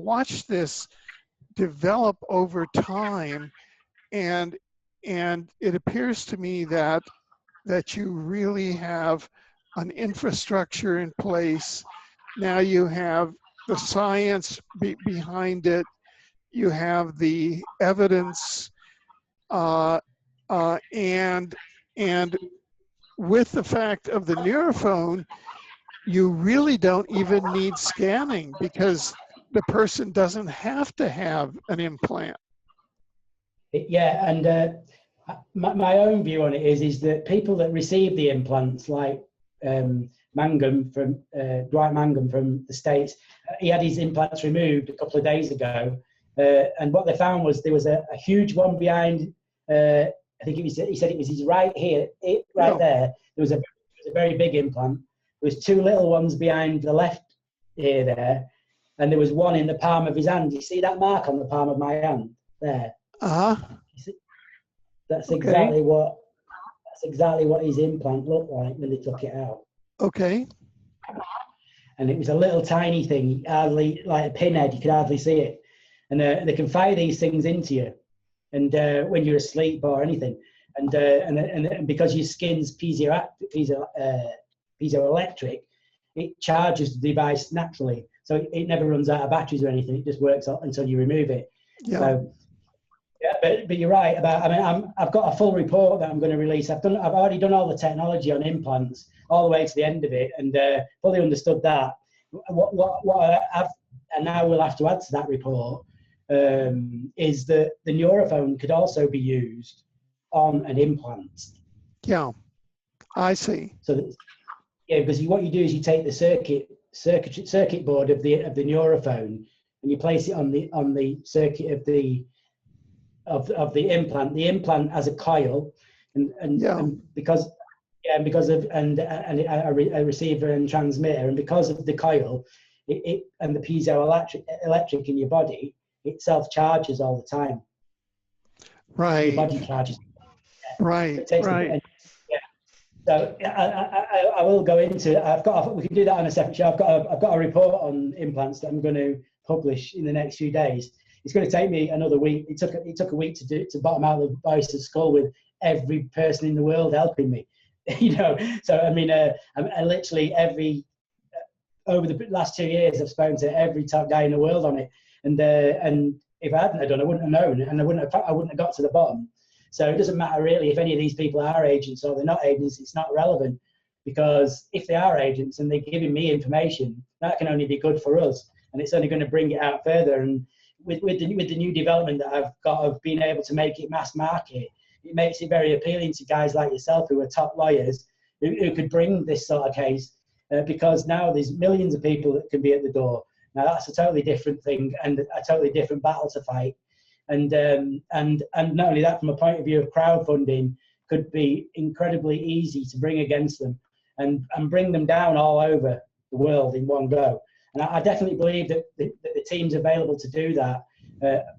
watched this develop over time, and it appears to me that you really have an infrastructure in place. Now you have the science behind it. You have the evidence, and with the fact of the neurophone, you really don't even need scanning because the person doesn't have to have an implant. Yeah, and my own view on it is that people that receive the implants, like Mangum from Dwight Mangum from the States, he had his implants removed a couple of days ago, and what they found was there was a huge one behind. I think he said it was his right here, right there. There was a very big implant. There was two little ones behind the left ear there, and there was one in the palm of his hand. You see that mark on the palm of my hand there? That's exactly what his implant looked like when they took it out. Okay. And it was a little tiny thing, hardly like a pinhead. You could hardly see it. And they can fire these things into you, and when you're asleep or anything, and because your skin's piezoelectric, it charges the device naturally, so it never runs out of batteries or anything. It just works until you remove it. Yeah. So, yeah, but you're right about. I mean, I've got a full report that I'm going to release. I've already done all the technology on implants all the way to the end of it, and fully understood that. What I have, and now we'll have to add to that report, is that the neurophone could also be used on an implant. Yeah, I see. So that, yeah, because what you do is you take the circuit board of the neurophone and you place it on the circuit of the implant. The implant has a coil, and because of a receiver and transmitter, and because of the coil, it and the piezoelectric in your body, it self-charges all the time. Right. Your body charges. Right. Right. So I will go into. We can do that on a separate show. I've got a report on implants that I'm going to publish in the next few days. It's going to take me another week. It took a week to bottom out the voice of skull with every person in the world helping me. So I mean, I literally over the last 2 years, I've spoken to every top guy in the world on it, and if I hadn't done, I wouldn't have known, and I wouldn't have got to the bottom. So it doesn't matter really if any of these people are agents or they're not agents. It's not relevant, because if they are agents and they're giving me information, that can only be good for us, and it's only going to bring it out further. And with the new development that I've got of being able to make it mass market, it makes it very appealing to guys like yourself who are top lawyers who could bring this sort of case, because now there's millions of people that can be at the door. Now that's a totally different thing and a totally different battle to fight. And not only that, from a point of view of crowdfunding, could be incredibly easy to bring against them and bring them down all over the world in one go. And I definitely believe that the team's available to do that,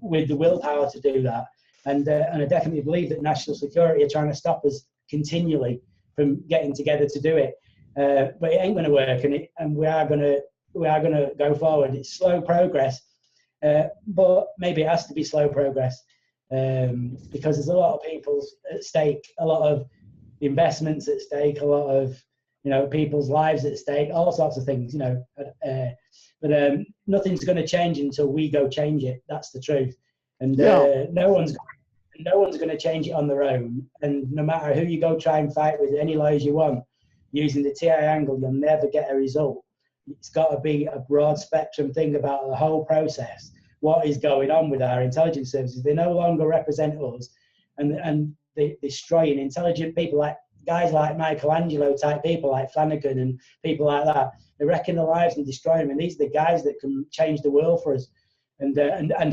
with the willpower to do that. And I definitely believe that national security are trying to stop us continually from getting together to do it. But it ain't going to work, and we are going to go forward. It's slow progress. But maybe it has to be slow progress, because there's a lot of people at stake, a lot of investments at stake, a lot of people's lives at stake, all sorts of things. But nothing's going to change until we go change it. That's the truth, and no one's going to change it on their own. And no matter who you go try and fight with, any lawyers you want, using the TI angle, you'll never get a result. It's got to be a broad spectrum thing about the whole process. What is going on with our intelligence services? They no longer represent us, and they're destroying intelligent people, like guys like Michelangelo type people, like Flanagan and people like that. They're wrecking their lives and destroying them. And these are the guys that can change the world for us, and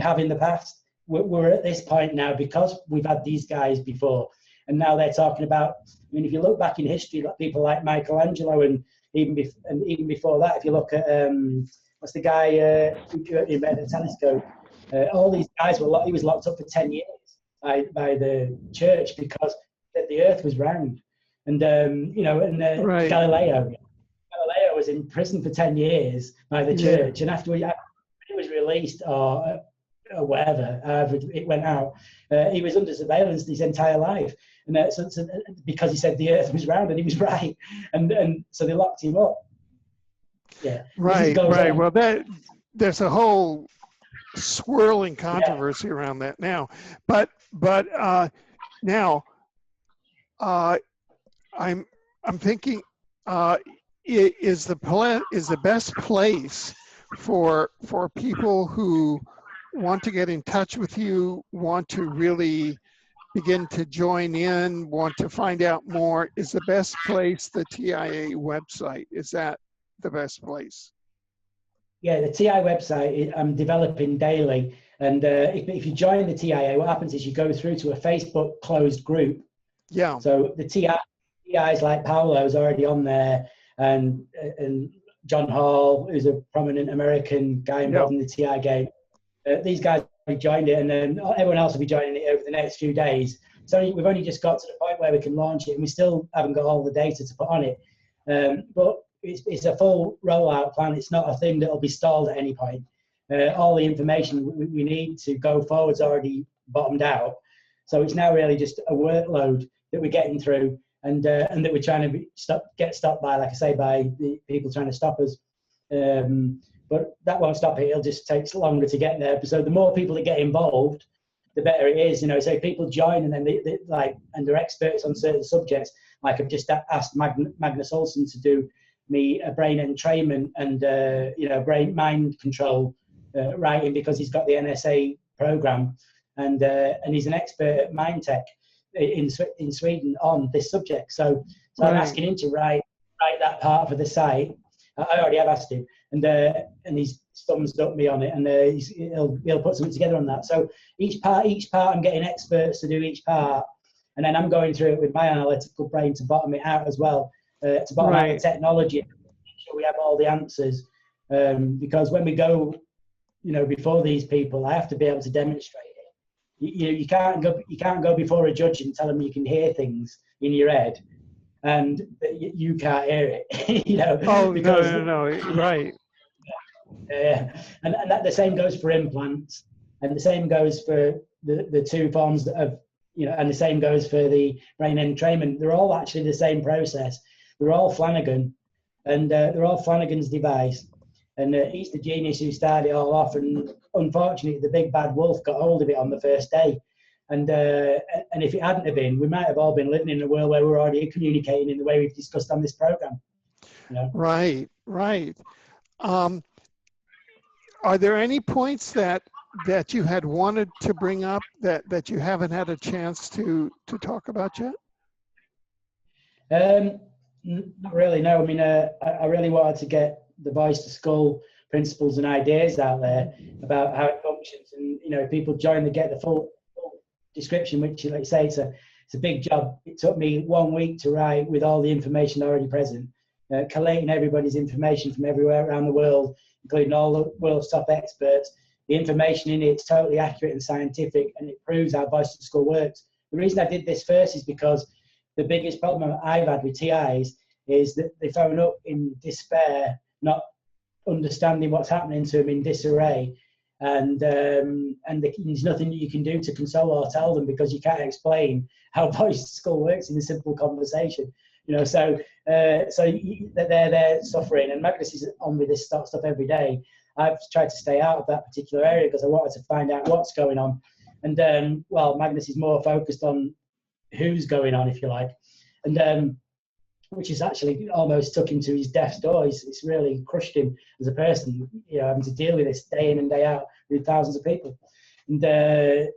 have in the past. We're at this point now because we've had these guys before, and now they're talking about. I mean, if you look back in history, like people like Michelangelo and even before that, if you look at what's the guy who invented the telescope, all these guys he was locked up for 10 years by the church because the Earth was round, and right. Galileo was in prison for 10 years by the church, and after it was realized released or whatever, however it went out, he was under surveillance his entire life. And because he said the Earth was round, and he was right. And so they locked him up. Yeah. Right, right. Well, there's a whole swirling controversy around that now. But now I'm thinking, is the best place for people who want to get in touch with you, want to really begin to join in, want to find out more, is the best place the TIA website? Is that the best place? Yeah, the TIA website, I'm developing daily. And if you join the TIA, what happens is you go through to a Facebook closed group. Yeah. So the TIs like Paolo is already on there, and John Hall, who's a prominent American guy involved in the TI game. These guys have joined it, and then everyone else will be joining it over the next few days. So we've only just got to the point where we can launch it, and we still haven't got all the data to put on it. But it's a full rollout plan. It's not a thing that will be stalled at any point. All the information we need to go forward is already bottomed out. So it's now really just a workload that we're getting through, and that we're trying to get stopped by, like I say, by the people trying to stop us. But that won't stop it. It'll just take longer to get there. So the more people that get involved, the better it is. You know, so if people join and then and they're experts on certain subjects, like I've just asked Magnus Olsen to do me a brain entrainment and brain mind control writing, because he's got the NSA program, and he's an expert at mind tech in Sweden on this subject. So I'm asking him to write that part for the site. I already have asked him, and he's thumbs up me on it, and he'll put something together on that. So each part, I'm getting experts to do each part, and then I'm going through it with my analytical brain to bottom it out as well, to bottom out the technology, make sure we have all the answers. Because when we go, before these people, I have to be able to demonstrate it. You can't go before a judge and tell them you can hear things in your head, and you can't hear it. Oh, because, no, right. And that the same goes for implants, and the same goes for the two forms of, and the same goes for the brain entrainment. They're all actually the same process. They're all Flanagan, and they're all Flanagan's device. And he's the genius who started it all off. And unfortunately, the big bad wolf got hold of it on the first day. And if it hadn't have been, we might have all been living in a world where we're already communicating in the way we've discussed on this program. Right. Are there any points that you had wanted to bring up that you haven't had a chance to talk about yet? Not really, no. I mean, I really wanted to get the voice to skull principles and ideas out there about how it functions, and if people join, they get the full description, which, like you say, it's a big job. It took me 1 week to write with all the information already present, collating everybody's information from everywhere around the world, including all the world's top experts. The information in it is totally accurate and scientific, and it proves how voice to skull works. The reason I did this first is because the biggest problem I've had with TIs is that they phone up in despair, not understanding what's happening to them, in disarray, and there's nothing that you can do to console or tell them, because you can't explain how voice to skull works in a simple conversation. So they're suffering, and Magnus is on with this stuff every day. I've tried to stay out of that particular area because I wanted to find out what's going on, and Magnus is more focused on who's going on, if you like, and which is actually almost took him to his death's door. It's really crushed him as a person, having to deal with this day in and day out with thousands of people. And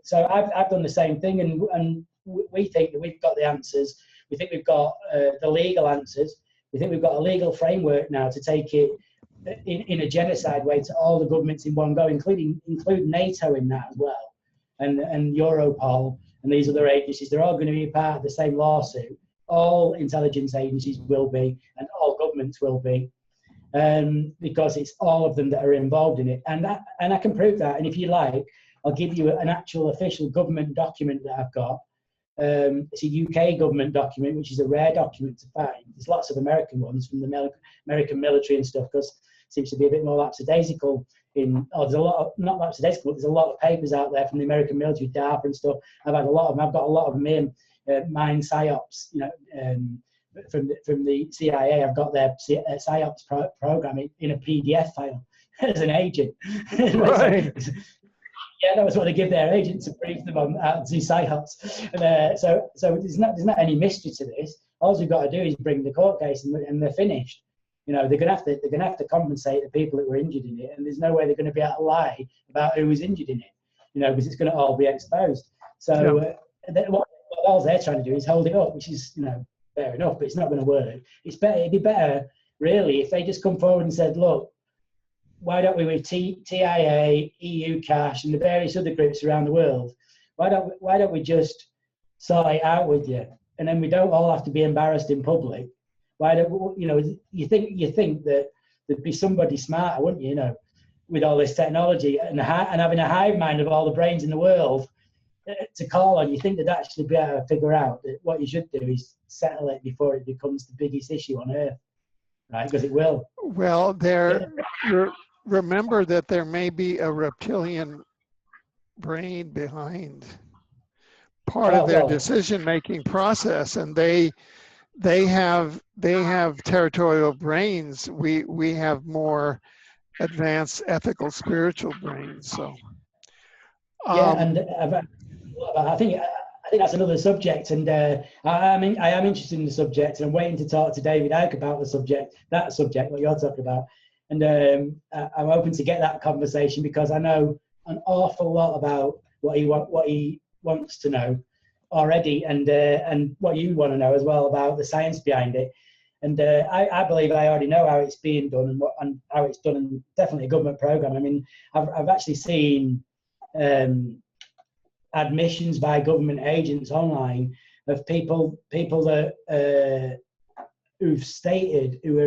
so I've done the same thing, and we think that we've got the answers. We think we've got the legal answers. We think we've got a legal framework now to take it in a genocide way to all the governments in one go, including NATO in that as well, and Europol and these other agencies. They're all going to be part of the same lawsuit. All intelligence agencies will be, and all governments will be, because it's all of them that are involved in it. And I can prove that. And if you like, I'll give you an actual official government document that I've got. It's a UK government document, which is a rare document to find. There's lots of American ones from the American military and stuff, because it seems to be a bit more lackadaisical there's a lot of, not up to date, but there's a lot of papers out there from the American military, DARPA and stuff. I've had a lot of them. I've got a lot of them in mine psyops, from the CIA. I've got their psyops program in a PDF file as an agent. Right. Yeah, that was what they give their agent to brief them on how to do psyops. And, so there's not any mystery to this. All we've got to do is bring the court case, and they're finished. They're gonna have to compensate the people that were injured in it, and there's no way they're going to be able to lie about who was injured in it. Because it's going to all be exposed. So what all they're trying to do is hold it up, which is fair enough, but it's not going to work. It'd be better really if they just come forward and said, look, why don't we, with TIA, EU Cash, and the various other groups around the world, why don't we just sort it out with you, and then we don't all have to be embarrassed in public? Why don't you think that there'd be somebody smarter, wouldn't you? With all this technology and having a hive mind of all the brains in the world to call on, you think they'd actually be able to figure out that what you should do is settle it before it becomes the biggest issue on earth, right? Because it will. Well, remember that there may be a reptilian brain behind part of their decision-making process, and they have territorial brains. We have more advanced ethical spiritual brains. So and I think that's another subject, and I am interested in the subject, and I'm waiting to talk to David Icke about that subject what you're talking about, and I'm open to get that conversation, because I know an awful lot about what he wants to know already, and what you want to know as well about the science behind it. And I believe I already know how it's being done, and how it's done in definitely a government program. I mean, I've actually seen admissions by government agents online of people that who've stated, who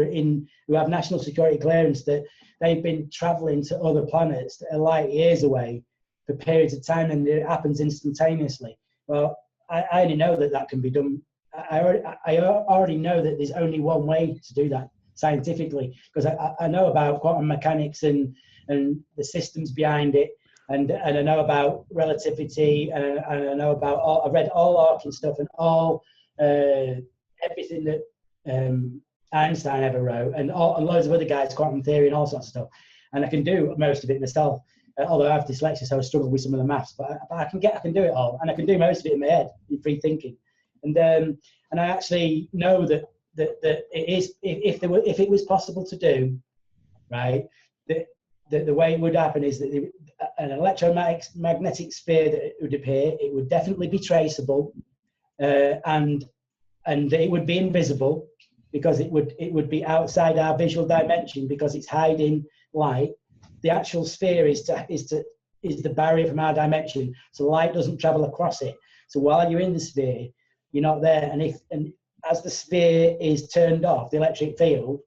have national security clearance, that they've been traveling to other planets that are light years away for periods of time, and it happens instantaneously. Well, I already know that can be done. I already know that there's only one way to do that scientifically, because I know about quantum mechanics and the systems behind it, and I know about relativity, and I know about I've read all Hawking stuff and all everything that Einstein ever wrote, and loads of other guys, quantum theory and all sorts of stuff, and I can do most of it myself. Although I have dyslexia, so I struggle with some of the maths, but I can do it all, and I can do most of it in my head in free thinking. And I actually know that it is, if it was possible to do, right, the way it would happen is that an electromagnetic sphere that would appear, it would definitely be traceable, and it would be invisible, because it would be outside our visual dimension, because it's hiding light. The actual sphere is the barrier from our dimension, so light doesn't travel across it. So while you're in the sphere, you're not there, and as the sphere is turned off, the electric field,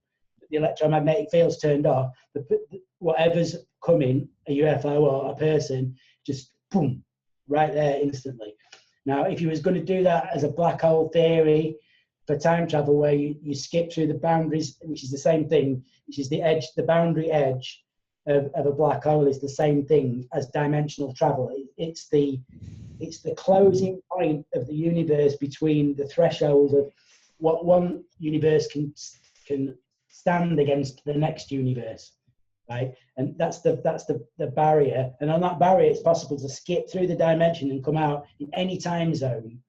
the electromagnetic field's turned off, whatever's coming, a UFO or a person, just boom, right there instantly. Now, if you was going to do that as a black hole theory for time travel, where you skip through the boundaries, which is the same thing, which is the boundary edge of a black hole is the same thing as dimensional travel. It's the closing point of the universe between the threshold of what one universe can stand against the next universe, right? And that's the barrier. And on that barrier, it's possible to skip through the dimension and come out in any time zone,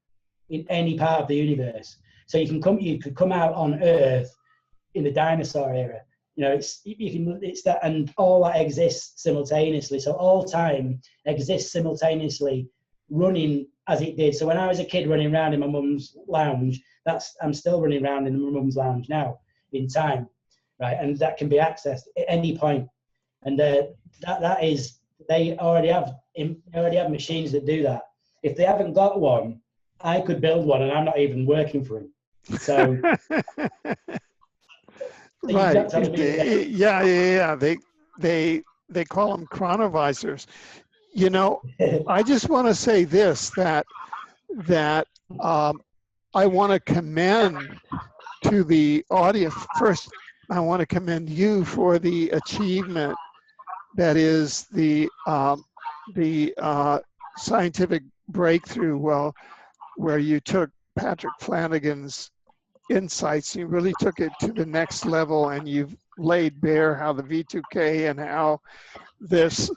in any part of the universe. So you could come out on Earth in the dinosaur era. It's that, and all that exists simultaneously. So all time exists simultaneously, running as it did. So when I was a kid running around in my mum's lounge, I'm still running around in my mum's lounge now in time, right? And that can be accessed at any point. And that is, they already have machines that do that. If they haven't got one, I could build one, and I'm not even working for them. So. Right. Yeah. They call them chronovisors. I just want to say this, that I want to commend to the audience. First, I want to commend you for the achievement that is the scientific breakthrough, well, where you took Patrick Flanagan's insights, you really took it to the next level, and you've laid bare how the V2K and how this,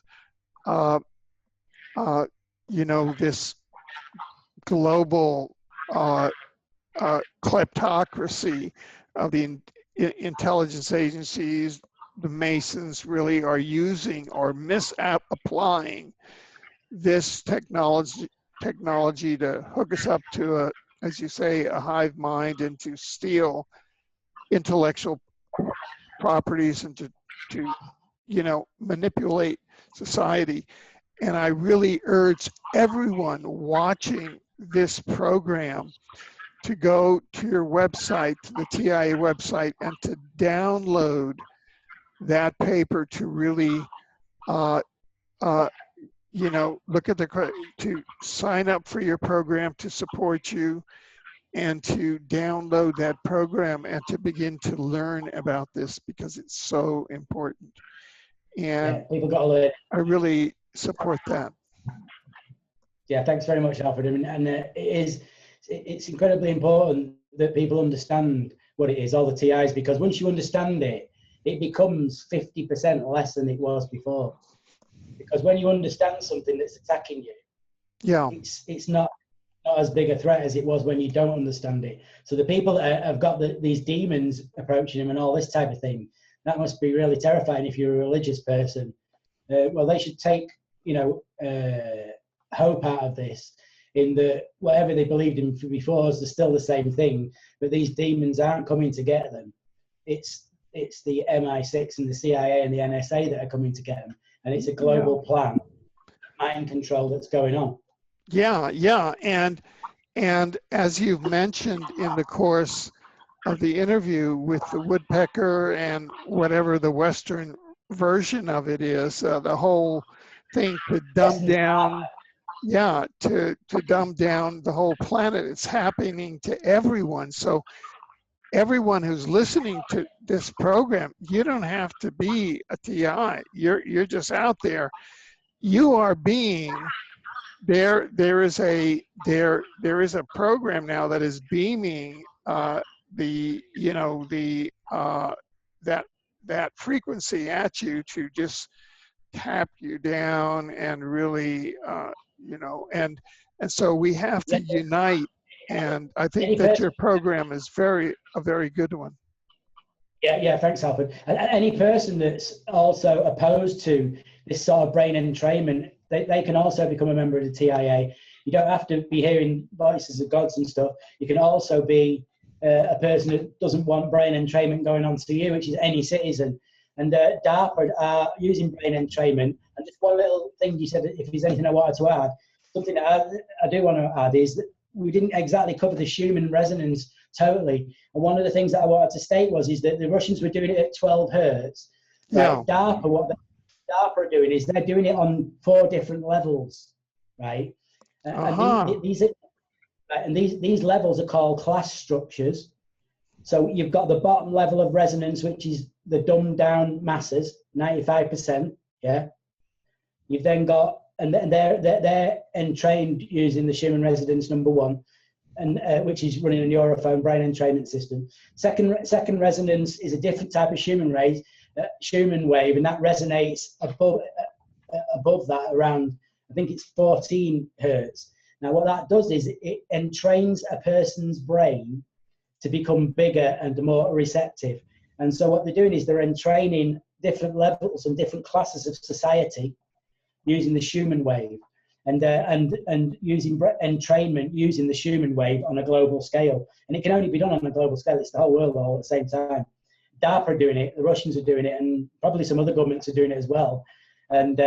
you know, this global kleptocracy of the intelligence agencies, the Masons really are using or misapplying this technology to hook us up to a, as you say, a hive mind, and to steal intellectual properties, and to you know, manipulate society. And I really urge everyone watching this program to go to your website, to the TIA website, and to download that paper to really, you know, look at to sign up for your program to support you, and to download that program and to begin to learn about this, because it's so important. And Yeah, people got to learn. I really support that. Yeah, thanks very much, Alfred. And it's incredibly important that people understand what it is, all the TIs, because once you understand it, it becomes 50% less than it was before. Because when you understand something that's attacking you, yeah, it's not as big a threat as it was when you don't understand it. So the people that have got these demons approaching them and all this type of thing, that must be really terrifying if you're a religious person. Well, they should take, you know, hope out of this, in that whatever they believed in before is still the same thing, but these demons aren't coming to get them. It's the MI6 and the CIA and the NSA that are coming to get them, and it's a global plan, mind control that's going on. Yeah, yeah, and as you've mentioned in the course of the interview with the woodpecker and whatever the Western version of it is, the whole thing to dumb down, yeah, to dumb down the whole planet. It's happening to everyone. So everyone who's listening to this program, you don't have to be a TI. You're just out there. You are being there. There is a program now that is beaming the, you know, the that frequency at you to just tap you down and really, you know, and so we have to unite. And I think that your program is a very good one. Yeah, thanks, Alfred. And any person that's also opposed to this sort of brain entrainment, they can also become a member of the TIA. You don't have to be hearing voices of gods and stuff. You can also be a person that doesn't want brain entrainment going on to you, which is any citizen. And DARPA are using brain entrainment. And just one little thing you said, if there's anything I wanted to add, something that I do want to add is that we didn't exactly cover the Schumann resonance totally. And one of the things that I wanted to state is that the Russians were doing it at 12 hertz. Yeah. Right? DARPA, what DARPA are doing is they're doing it on 4 different levels, right? And these levels are called class structures. So you've got the bottom level of resonance, which is the dumbed down masses, 95%. Yeah. You've then got, and they're entrained using the Schumann resonance number 1, and which is running a neurophone brain entrainment system. Second resonance is a different type of Schumann wave, and that resonates above that around, I think it's 14 hertz. Now what that does is it entrains a person's brain to become bigger and more receptive. And so what they're doing is they're entraining different levels and different classes of society using the Schumann wave, and using entrainment using the Schumann wave on a global scale. And it can only be done on a global scale. It's the whole world all at the same time. DARPA are doing it, the Russians are doing it, and probably some other governments are doing it as well. And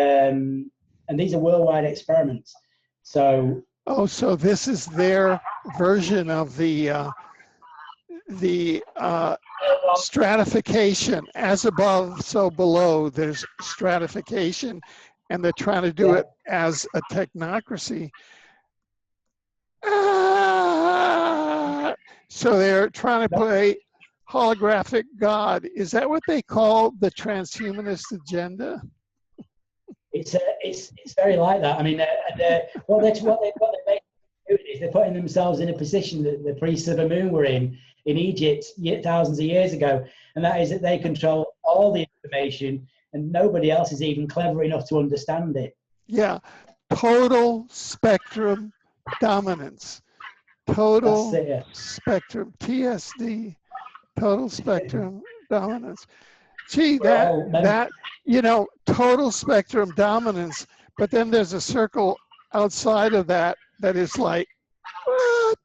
these are worldwide experiments. So. Oh, so this is their version of the stratification, as above, so below. There's stratification, and they're trying to do it as a technocracy. So they're trying to play holographic God. Is that what they call the transhumanist agenda? It's very like that. I mean, what they do is they're putting themselves in a position that the priests of the moon were in Egypt thousands of years ago, and that is that they control all the information, and nobody else is even clever enough to understand it. Yeah, total spectrum dominance. Total spectrum, TSD, total spectrum dominance. Gee, that, you know, total spectrum dominance, but then there's a circle outside of that that is like, what?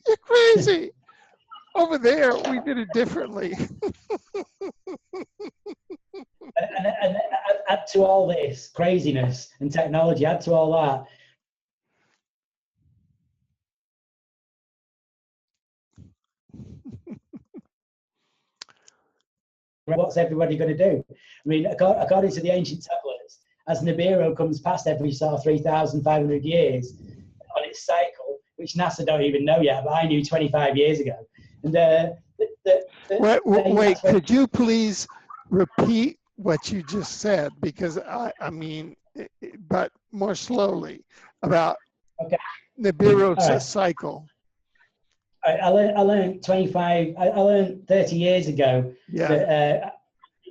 You're crazy. Over there, we did it differently. and add to all this craziness and technology, add to all that, what's everybody going to do? I mean, according to the ancient tablets, as Nibiru comes past every sort of 3,500 years on its cycle, which NASA don't even know yet, but I knew 25 years ago. And wait, could you please repeat what you just said? Because I mean, but more slowly, about Nibiru's cycle. I learned 30 years ago that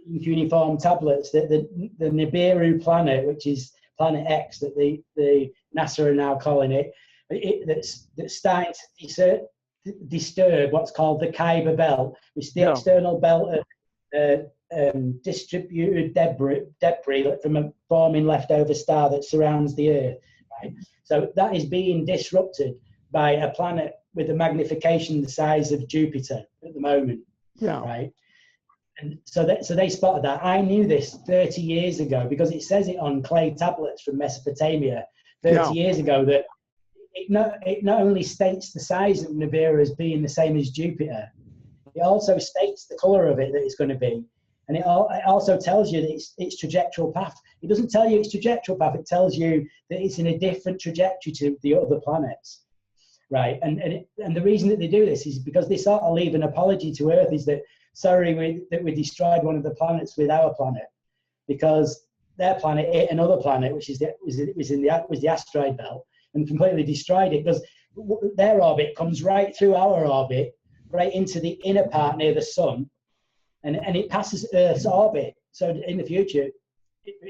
uniform tablets that the Nibiru planet, which is Planet X, that the NASA are now calling it, that's starting to disturb what's called the Kuiper belt, which is the external belt of distributed debris from a forming leftover star that surrounds the Earth. Right? So that is being disrupted by a planet with a magnification the size of Jupiter at the moment. Yeah. Right. And so they spotted that. I knew this 30 years ago because it says it on clay tablets from Mesopotamia 30 years ago, that it not only states the size of Nibiru as being the same as Jupiter, it also states the color of it that it's going to be. And it also tells you that its trajectory path. It doesn't tell you its trajectory path. It tells you that it's in a different trajectory to the other planets. Right, and the reason that they do this is because they sort of leave an apology to Earth, is that sorry that we destroyed one of the planets with our planet, because their planet hit another planet, which was the asteroid belt, and completely destroyed it, because their orbit comes right through our orbit, right into the inner part near the sun, and it passes Earth's orbit. So in the future,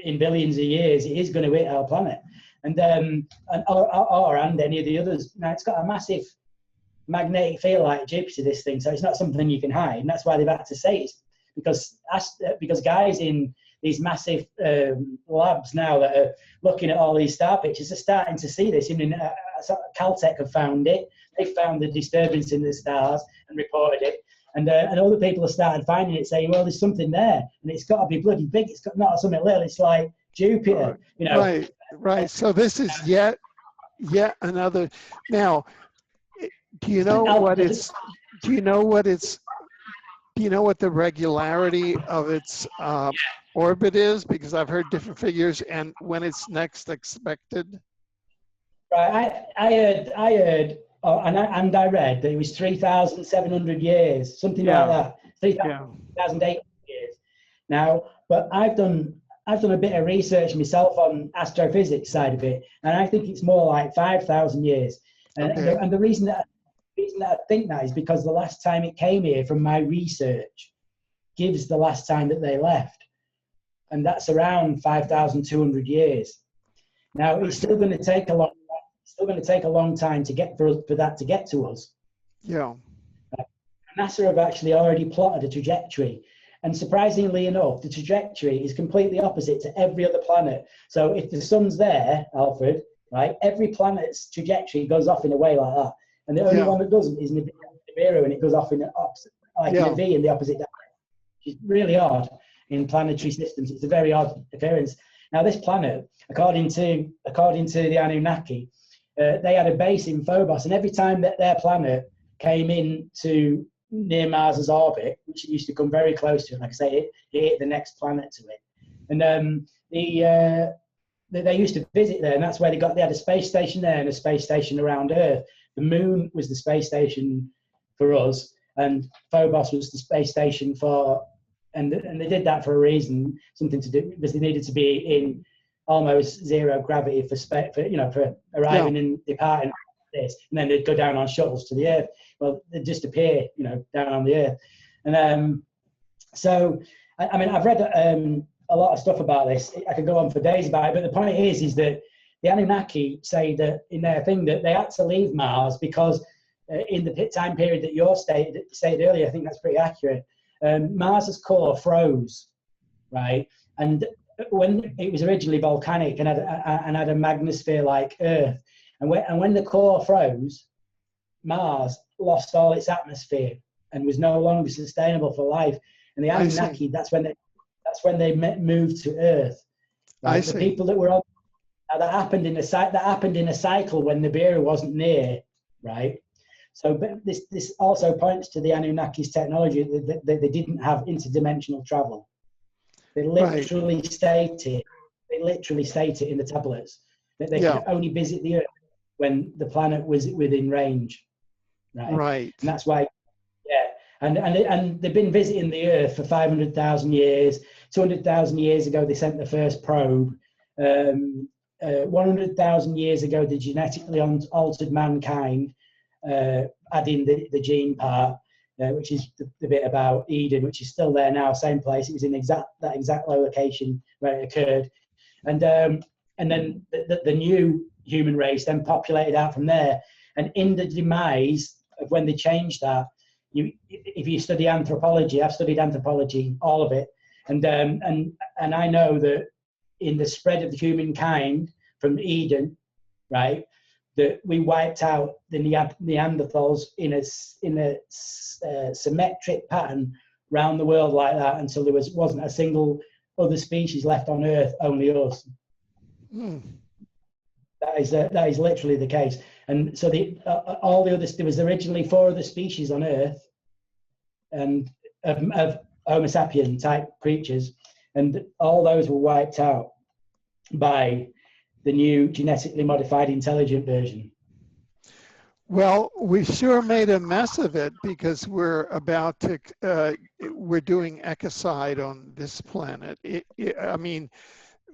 in billions of years, it is going to hit our planet. And any of the others. Now, it's got a massive magnetic field like Jupiter, this thing, so it's not something you can hide, and that's why they've had to say it, because guys in these massive labs now that are looking at all these star pictures are starting to see this. I mean, Caltech have found it. They found the disturbance in the stars and reported it. And other people have started finding it, saying, well, there's something there, and it's got to be bloody big. It's got not something little. It's like Jupiter, you know. Right. So this is yet another. Now, do you know what the regularity of its orbit is? Because I've heard different figures, and when it's next expected. Right. I heard, and I read that it was 3,700 years, something like that. 3,800 years. Now, but I've done a bit of research myself on astrophysics side of it, and I think it's more like 5,000 years. And the reason that I think that is because the last time it came here, from my research, gives the last time that they left, and that's around 5,200 years. Now, it's still going to take a long time to get for that to get to us. Yeah. NASA have actually already plotted a trajectory. And surprisingly enough, the trajectory is completely opposite to every other planet. So if the sun's there, Alfred, right, every planet's trajectory goes off in a way like that. And the only one that doesn't is Nibiru, and it goes off in the opposite, like in a V in the opposite direction. It's really odd in planetary systems. It's a very odd occurrence. Now, this planet, according to the Anunnaki, they had a base in Phobos, and every time that their planet came into near Mars's orbit, which it used to come very close to, and like I say, it hit the next planet to it. And they used to visit there, and that's where they had a space station there and a space station around Earth. The moon was the space station for us, and Phobos was the space station for, and they did that for a reason, something to do, because they needed to be in almost zero gravity for arriving and departing this, and then they'd go down on shuttles to the Earth. Well, they'd just appear, down on the Earth. And so, I mean, I've read a lot of stuff about this. I could go on for days about it, but the point is that the Anunnaki say that in their thing that they had to leave Mars because in the time period that you stated earlier, I think that's pretty accurate. Mars's core froze, right? And when it was originally volcanic and had a magnosphere like Earth, and when the core froze, Mars lost all its atmosphere and was no longer sustainable for life. And the Anunnaki, that's when they moved to Earth. Right? The people that were on that happened in a cycle when Nibiru wasn't near, right? So, but this also points to the Anunnaki's technology that they didn't have interdimensional travel. They literally state it. They literally state it in the tablets that they could only visit the Earth when the planet was within range. Right. And that's why, and they've been visiting the Earth for 500,000 years. 200,000 years ago, they sent the first probe. 100,000 years ago, the genetically altered mankind, adding the gene part, which is the bit about Eden, which is still there now, same place. It was in that exact location where it occurred. And then the new human race then populated out from there. And in the demise of when they changed that, if you study anthropology, I've studied anthropology, all of it, and I know that in the spread of the humankind from Eden, right, that we wiped out the Neanderthals in a symmetric pattern around the world like that until there wasn't a single other species left on Earth, only us. That is literally the case. And so all the others, there was originally 4 other species on Earth, and of Homo sapien type creatures, and all those were wiped out by the new genetically modified intelligent version. Well, we sure made a mess of it because we're about to, we're doing ecocide on this planet. I mean,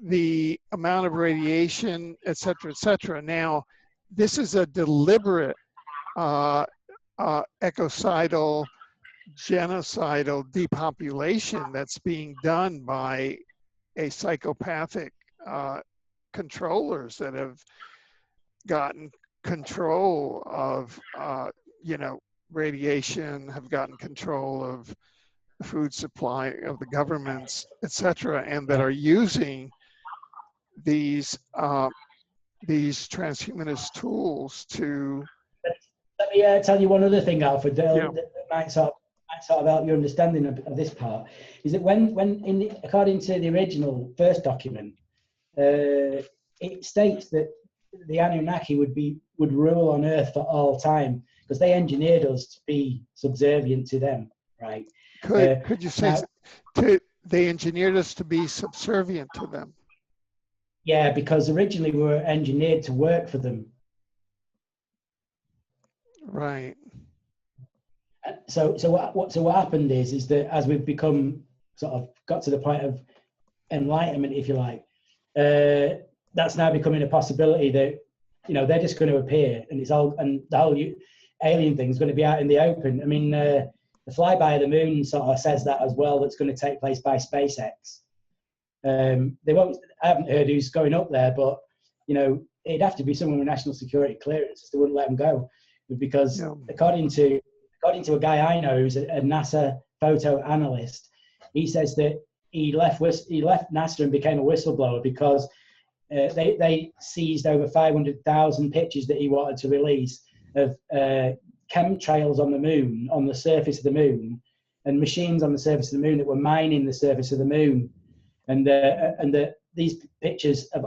the amount of radiation, et cetera, Now, this is a deliberate ecocidal, genocidal depopulation that's being done by a psychopathic controllers that have gotten control of, radiation, have gotten control of the food supply of the governments, et cetera, and that are using these transhumanist tools to. Let me tell you one other thing, Alfred, that might sort of help your understanding of this part. Is that according to the original first document, it states that the Anunnaki would rule on Earth for all time because they engineered us to be subservient to them, right? Could you say they engineered us to be subservient to them? Yeah, because originally we were engineered to work for them. Right. So what happened is that as we've become sort of got to the point of enlightenment, if you like, that's now becoming a possibility that they're just going to appear, and the whole alien thing is going to be out in the open. I mean, the flyby of the moon sort of says that as well. That's going to take place by SpaceX. They won't. I haven't heard who's going up there, but it'd have to be someone with national security clearance. They wouldn't let them go because according to a guy I know who's a NASA photo analyst, he says that he left NASA and became a whistleblower because they seized over 500,000 pictures that he wanted to release of chemtrails on the moon, on the surface of the moon, and machines on the surface of the moon that were mining the surface of the moon. And these pictures of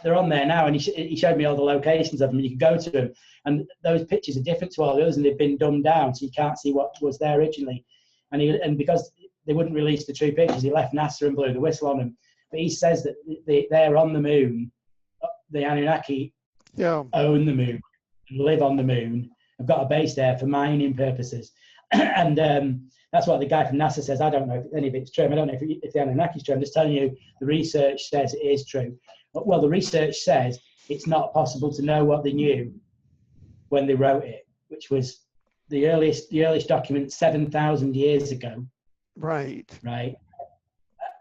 they're on there now, and he showed me all the locations of them, and you can go to them, and those pictures are different to all the others, and they've been dumbed down, so you can't see what was there originally. And because they wouldn't release the true pictures, he left NASA and blew the whistle on them. But he says that they're on the moon. The Anunnaki own the moon, live on the moon. I've got a base there for mining purposes, and that's what the guy from NASA says. I don't know if any of it's true. I don't know if the Anunnaki's true. I'm just telling you the research says it is true. Well, the research says it's not possible to know what they knew when they wrote it, which was the earliest document 7,000 years ago. Right. Right.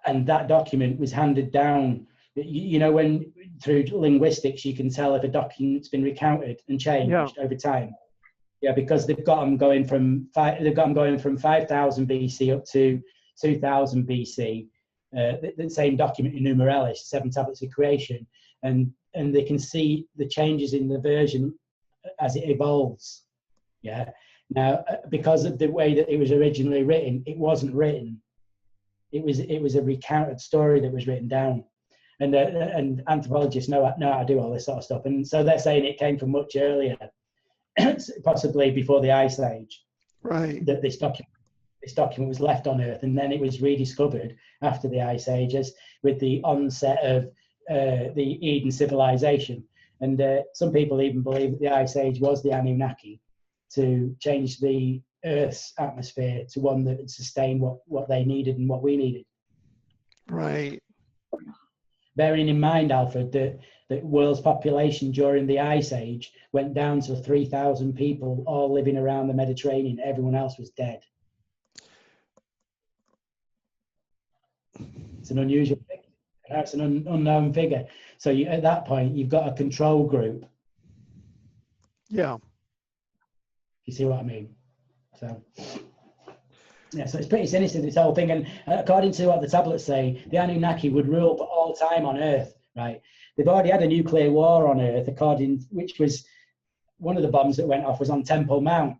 And that document was handed down. You know, when through linguistics you can tell if a document's been recounted and changed over time. Yeah, because they've got them going from 5,000 BC up to 2,000 BC. The same document in Numerellis, 7 Tablets of Creation, and they can see the changes in the version as it evolves. Yeah. Now, because of the way that it was originally written, it wasn't written. It was a recounted story that was written down, and anthropologists know how to do all this sort of stuff, and so they're saying it came from much earlier, possibly before the Ice Age. Right. That this document was left on Earth, and then it was rediscovered after the Ice Ages with the onset of the Eden civilization, and some people even believe that the Ice Age was the Anunnaki to change the Earth's atmosphere to one that would sustain what they needed and what we needed. Right. Bearing in mind, Alfred, that world's population during the Ice Age went down to 3,000 people, all living around the Mediterranean. Everyone else was dead. It's an unusual figure. It's an unknown figure. So at that point, you've got a control group. Yeah. You see what I mean? So, yeah, so it's pretty sinister, this whole thing. And according to what the tablets say, the Anunnaki would rule for all time on Earth, right? They've already had a nuclear war on Earth, which was one of the bombs that went off was on Temple Mount.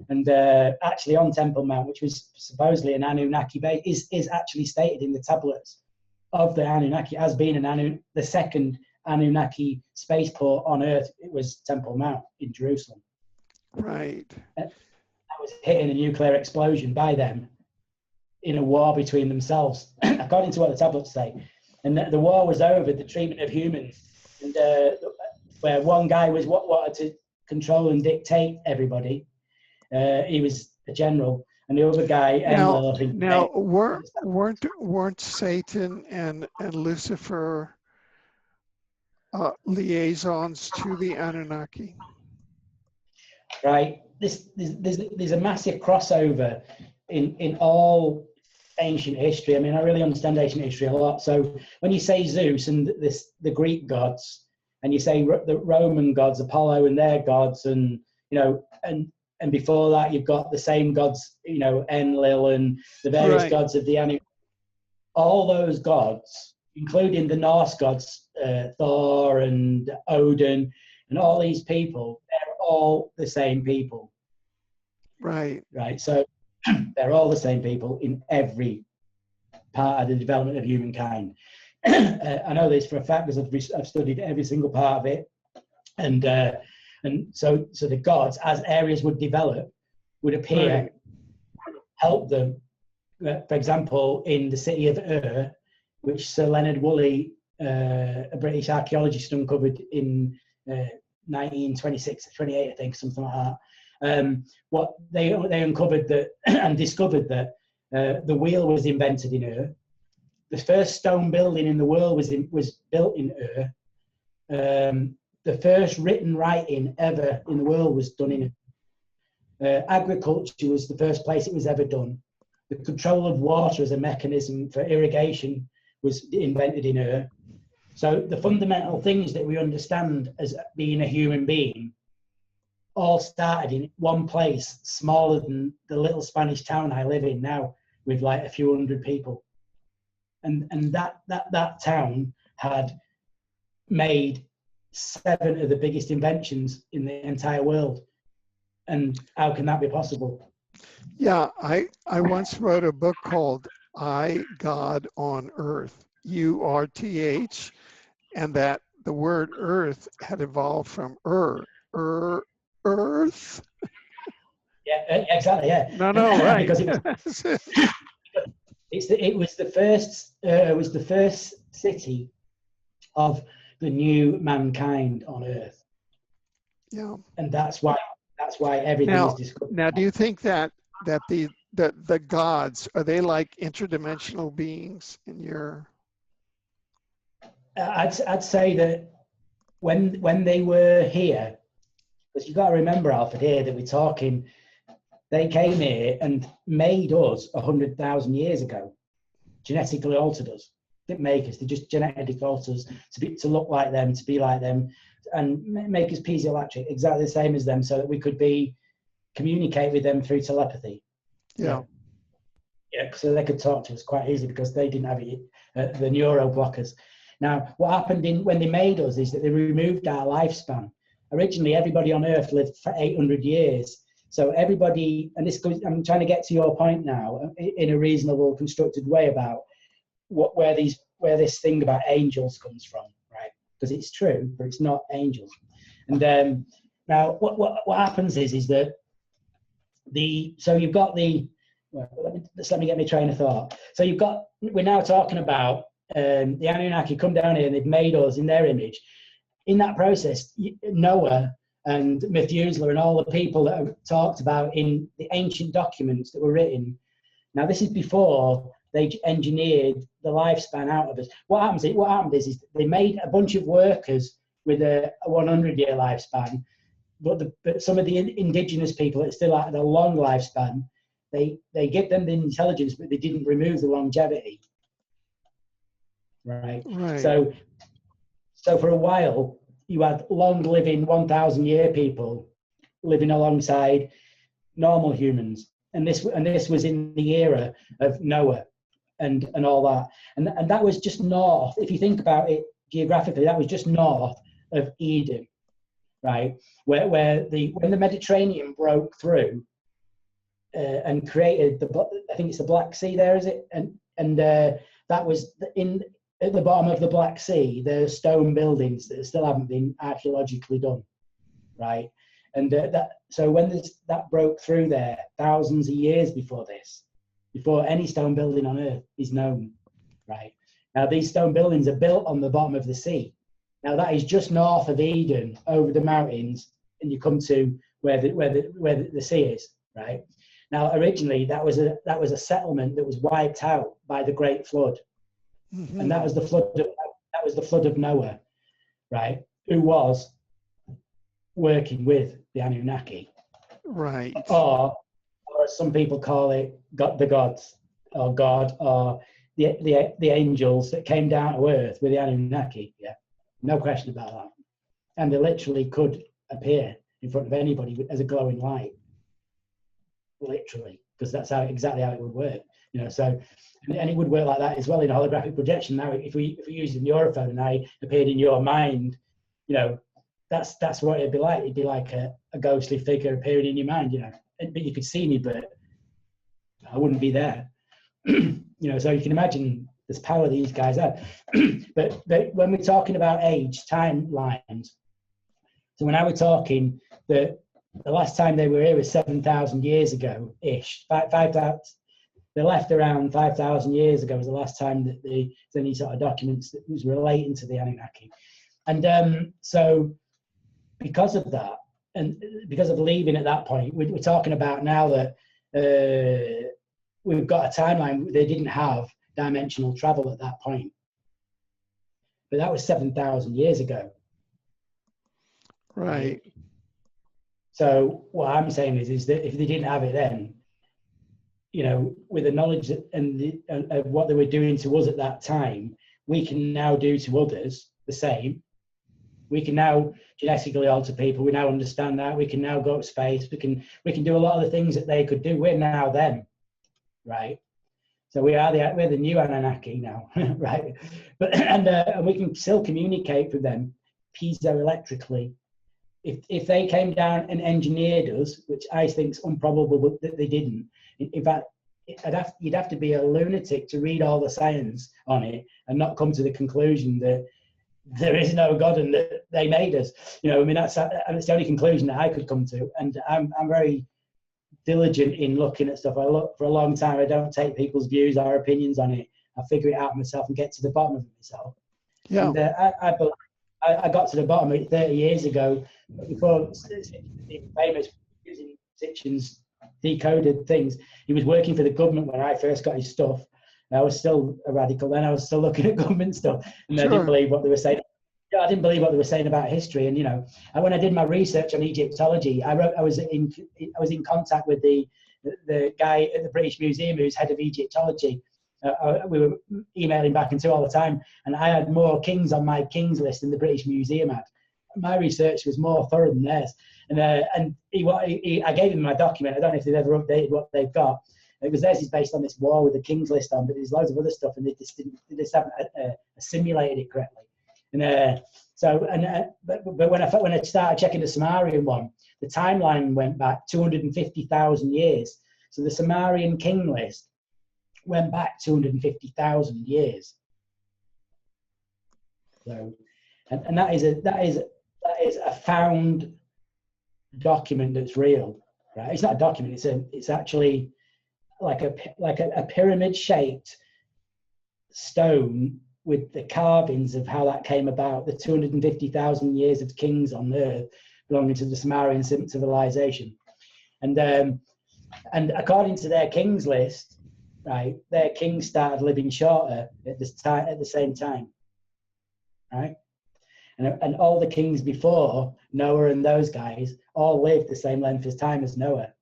And actually on Temple Mount, which was supposedly an Anunnaki base, is actually stated in the tablets of the Anunnaki as being the second Anunnaki spaceport on Earth. It was Temple Mount in Jerusalem. Right. That was hit in a nuclear explosion by them in a war between themselves, according to what the tablets say. And the war was over the treatment of humans, and where one guy was wanted to control and dictate everybody. He was a general, and the other guy. Now weren't Satan and Lucifer liaisons to the Anunnaki? Right. There's a massive crossover in all ancient history. I mean, I really understand ancient history a lot. So when you say Zeus and the Greek gods, and you say the Roman gods, Apollo and their gods, and and before that you've got the same gods, Enlil and the various gods of the Anunnaki. All those gods, including the Norse gods, Thor and Odin, and all these people, they're all the same people. Right. Right. So they're all the same people in every part of the development of humankind. I know this for a fact because I've studied every single part of it, and so the gods, as areas would develop, would appear, help them. For example, in the city of Ur, which Sir Leonard Woolley, a British archaeologist, uncovered in 1926, 28, I think, something like that. What they uncovered that and discovered that the wheel was invented in Ur. The first stone building in the world was built in Ur. The first written writing ever in the world was done in Ur. Agriculture was the first place it was ever done. The control of water as a mechanism for irrigation was invented in Ur. So the fundamental things that we understand as being a human being all started in one place, smaller than the little Spanish town I live in now, with like a few hundred people. And that town had made 7 of the biggest inventions in the entire world. And how can that be possible? Yeah, I once wrote a book called I, God on Earth, URTH, and that the word earth had evolved from earth. Yeah, exactly, yeah. No, right. Because it was the first city of the new mankind on Earth. Yeah. And that's why everything is discovered. Now, do you think that the gods, are they like interdimensional beings in your? I'd say that when they were here, because you've got to remember, Alfred, here that we're talking, they came here and made us 100,000 years ago, genetically altered us. They didn't make us; they just genetically altered us to look like them, to be like them, and make us piezoelectric, exactly the same as them, so that we could communicate with them through telepathy. Yeah. Yeah, so they could talk to us quite easily because they didn't have the neuro blockers. Now, what happened when they made us is that they removed our lifespan. Originally, everybody on Earth lived for 800 years. So everybody, and I'm trying to get to your point now in a reasonable, constructed way about where this thing about angels comes from, right? Because it's true, but it's not angels. And now, what happens is that you've got let me get my train of thought. So we're now talking about the Anunnaki come down here and they've made us in their image. In that process, Noah and Methuselah and all the people that are talked about in the ancient documents that were written. Now, this is before they engineered the lifespan out of us. What happened is they made a bunch of workers with a 100-year lifespan, but some of the indigenous people that still had a long lifespan, they give them the intelligence, but they didn't remove the longevity. Right. So for a while, you had long-living 1,000-year people living alongside normal humans, and this was in the era of Noah and all that, and that was just north. If you think about it geographically, that was just north of Eden, right? Where when the Mediterranean broke through and created I think it's the Black Sea there, is it? And that was at the bottom of the Black Sea, there are stone buildings that still haven't been archaeologically done, right? And so when that broke through there, thousands of years before any stone building on Earth is known, right? Now these stone buildings are built on the bottom of the sea. Now that is just north of Eden, over the mountains, and you come to where the sea is, right? Now originally that was a settlement that was wiped out by the Great Flood. Mm-hmm. And that was the flood of Noah, right? Who was working with the Anunnaki, right? Or as some people call it, the gods, or God, or the angels that came down to Earth with the Anunnaki. Yeah, no question about that. And they literally could appear in front of anybody as a glowing light, literally, because that's exactly how it would work. So. And it would work like that as well in holographic projection. Now, if we use the neurophone and I appeared in your mind, that's what it'd be like. It'd be like a ghostly figure appearing in your mind, But you could see me, but I wouldn't be there. So you can imagine this power these guys have. but when we're talking about age, timelines, so when I was talking that the last time they were here was 7,000 years ago-ish, 5,000. They left around 5,000 years ago was the last time that there's any sort of documents that was relating to the Anunnaki. And so because of that, and because of leaving at that point, we're talking about now that we've got a timeline. They didn't have dimensional travel at that point. But that was 7,000 years ago. Right. So what I'm saying is that if they didn't have it then, with the knowledge of what they were doing to us at that time, we can now do to others the same. We can now genetically alter people. We now understand that. We can now go to space. We can do a lot of the things that they could do. We're now them, right? So we're the new Anunnaki now, right? But and we can still communicate with them piezoelectrically. If they came down and engineered us, which I think is improbable that they didn't. In fact, you'd have to be a lunatic to read all the science on it and not come to the conclusion that there is no God and that they made us. That's the only conclusion that I could come to. And I'm very diligent in looking at stuff. I look for a long time. I don't take people's views or opinions on it. I figure it out myself and get to the bottom of it myself. Yeah. And I got to the bottom of it 30 years ago, before the famous using Sitchin's decoded things. He was working for the government when I first got his stuff, I was still a radical then. I was still looking at government stuff, and I didn't Sure. believe what they were saying. I didn't believe what they were saying about history. And, you know, when I did my research on Egyptology, I was in contact with the guy at the British Museum who's head of Egyptology. We were emailing back and forth all the time, and I had more kings on my kings list than the British Museum had. My research was more thorough than theirs. And I gave him my document. I don't know if they've ever updated what they've got. It was theirs is based on this war with the king's list on, but there's loads of other stuff, and they just haven't assimilated it correctly. And but when I started checking the Sumerian one, the timeline went back 250,000 years. So the Sumerian king list went back 250,000 years. So, and that is a found document that's real, right? It's not a document. It's actually like a pyramid-shaped stone with the carvings of how that came about, the 250,000 years of kings on earth belonging to the Sumerian civilization. And according to their kings list, right, their kings started living shorter at the same time, right? And all the kings before Noah and those guys all lived the same length of time as Noah,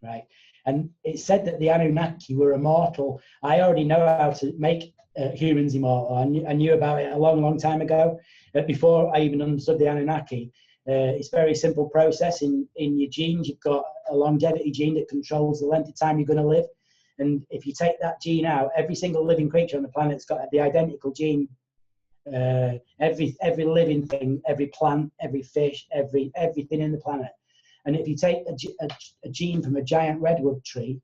right? And it's said that the Anunnaki were immortal. I already know how to make humans immortal. I knew about it a long, long time ago, before I even understood the Anunnaki. It's a very simple process. In your genes, you've got a longevity gene that controls the length of time you're going to live. And if you take that gene out, every single living creature on the planet's got the identical gene. Every living thing, every plant, every fish, everything in the planet. And if you take a gene from a giant redwood tree,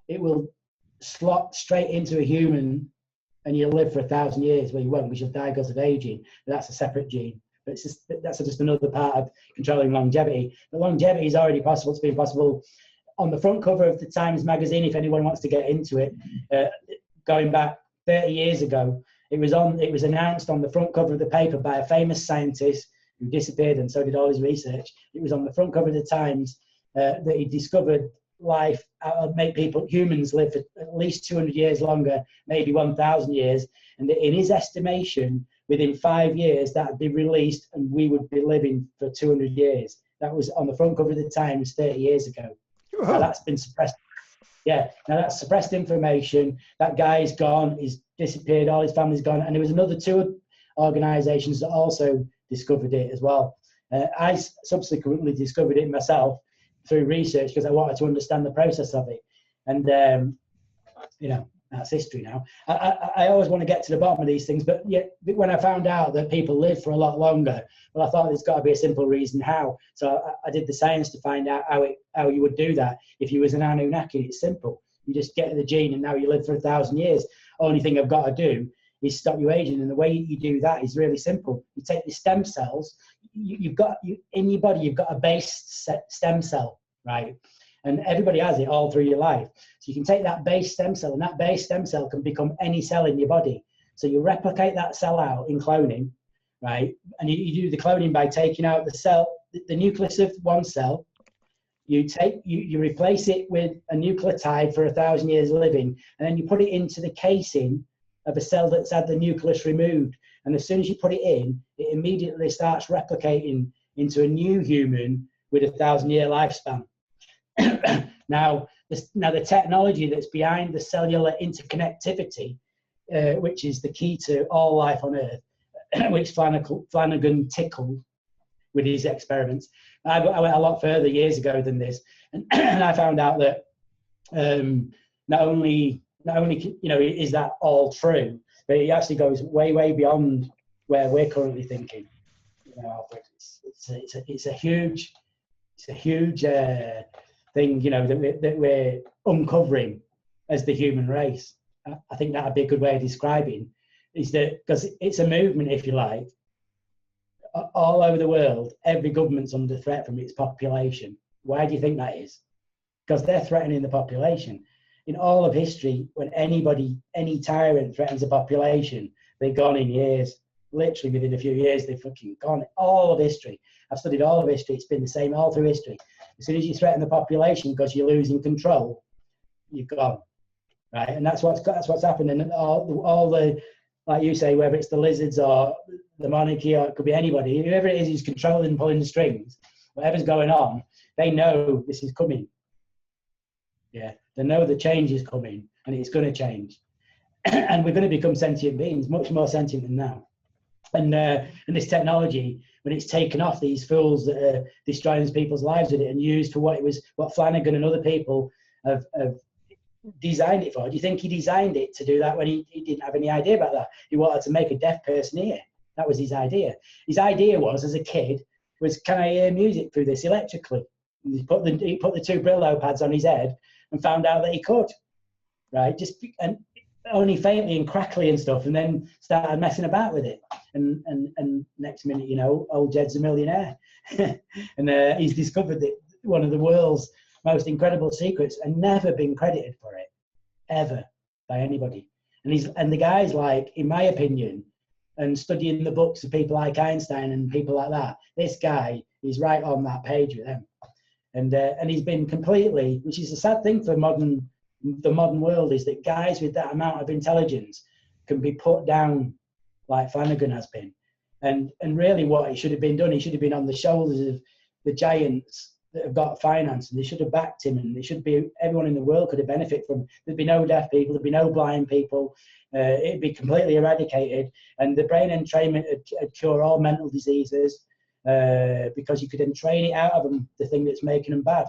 it will slot straight into a human, and you'll live for 1,000 years. Well, you won't, because you'll die because of aging. But that's a separate gene. But that's just another part of controlling longevity. But longevity is already possible. It's been possible on the front cover of the Times magazine, if anyone wants to get into it. Going back 30 years ago, it was announced on the front cover of the paper by a famous scientist who disappeared, and so did all his research. It was on the front cover of the Times that he discovered life make humans live for at least 200 years longer, maybe 1,000 years. And in his estimation, within 5 years, that would be released and we would be living for 200 years. That was on the front cover of the Times 30 years ago. Now that's been suppressed. Yeah, now that's suppressed information. That guy's gone, he's disappeared, all his family's gone. And there was another 2 organizations that also discovered it as well. I subsequently discovered it myself through research because I wanted to understand the process of it. And, you know, that's history now. I always want to get to the bottom of these things, but yet when I found out that people live for a lot longer, well, I thought there's got to be a simple reason how. So I did the science to find out how you would do that. If you was an Anunnaki, it's simple. You just get the gene and now you live for 1,000 years. Only thing I've got to do is stop you aging. And the way you do that is really simple. You take your stem cells, in your body, you've got a base stem cell, right? And everybody has it all through your life. So you can take that base stem cell, and that base stem cell can become any cell in your body. So you replicate that cell out in cloning, right? And you do the cloning by taking out the cell, the nucleus of one cell. You replace it with a nucleotide for 1,000 years living, and then you put it into the casing of a cell that's had the nucleus removed. And as soon as you put it in, it immediately starts replicating into a new human with a 1,000-year lifespan. Now the technology that's behind the cellular interconnectivity, which is the key to all life on Earth, which Flanagan tickled with his experiments. I went a lot further years ago than this, and I found out that not only is that all true, but it actually goes way beyond where we're currently thinking. You know, Alfred, it's a huge thing, you know, that we're uncovering as the human race. I think that'd be a good way of describing, is that because it's a movement, if you like, all over the world. Every government's under threat from its population. Why do you think that is? Because they're threatening the population. In all of history, when any tyrant threatens a population, they're gone in years. Literally within a few years, they're fucking gone. All of history. I've studied all of history. It's been the same all through history. As soon as you threaten the population because you're losing control, you're gone. right? And that's what's happened. And all the, like you say, whether it's the lizards or the monarchy, or it could be anybody, whoever it is who's controlling and pulling the strings, whatever's going on, they know this is coming. Yeah, they know the change is coming, and it's going to change. And we're going to become sentient beings, much more sentient than now. And this technology, when it's taken off these fools that are destroying people's lives with it and used for what Flanagan and other people have designed it for. Do you think he designed it to do that when he didn't have any idea about that? He wanted to make a deaf person hear. That was his idea. His idea was, as a kid, can I hear music through this electrically? And he put the two Brillo pads on his head and found out that he could, right? And only faintly and crackly and stuff, and then started messing about with it. And next minute, you know, old Jed's a millionaire. And he's discovered that one of the world's most incredible secrets and never been credited for it, ever, by anybody. And the guy's like, in my opinion, and studying the books of people like Einstein and people like that, this guy is right on that page with them. And he's been completely, which is a sad thing for the modern world, is that guys with that amount of intelligence can be put down like Flanagan has been. And really what he should have been done, he should have been on the shoulders of the giants that have got finance, and they should have backed him, and everyone in the world could have benefited from. There'd be no deaf people, there'd be no blind people, it'd be completely eradicated, and the brain entrainment would cure all mental diseases, because you could entrain it out of them, the thing that's making them bad,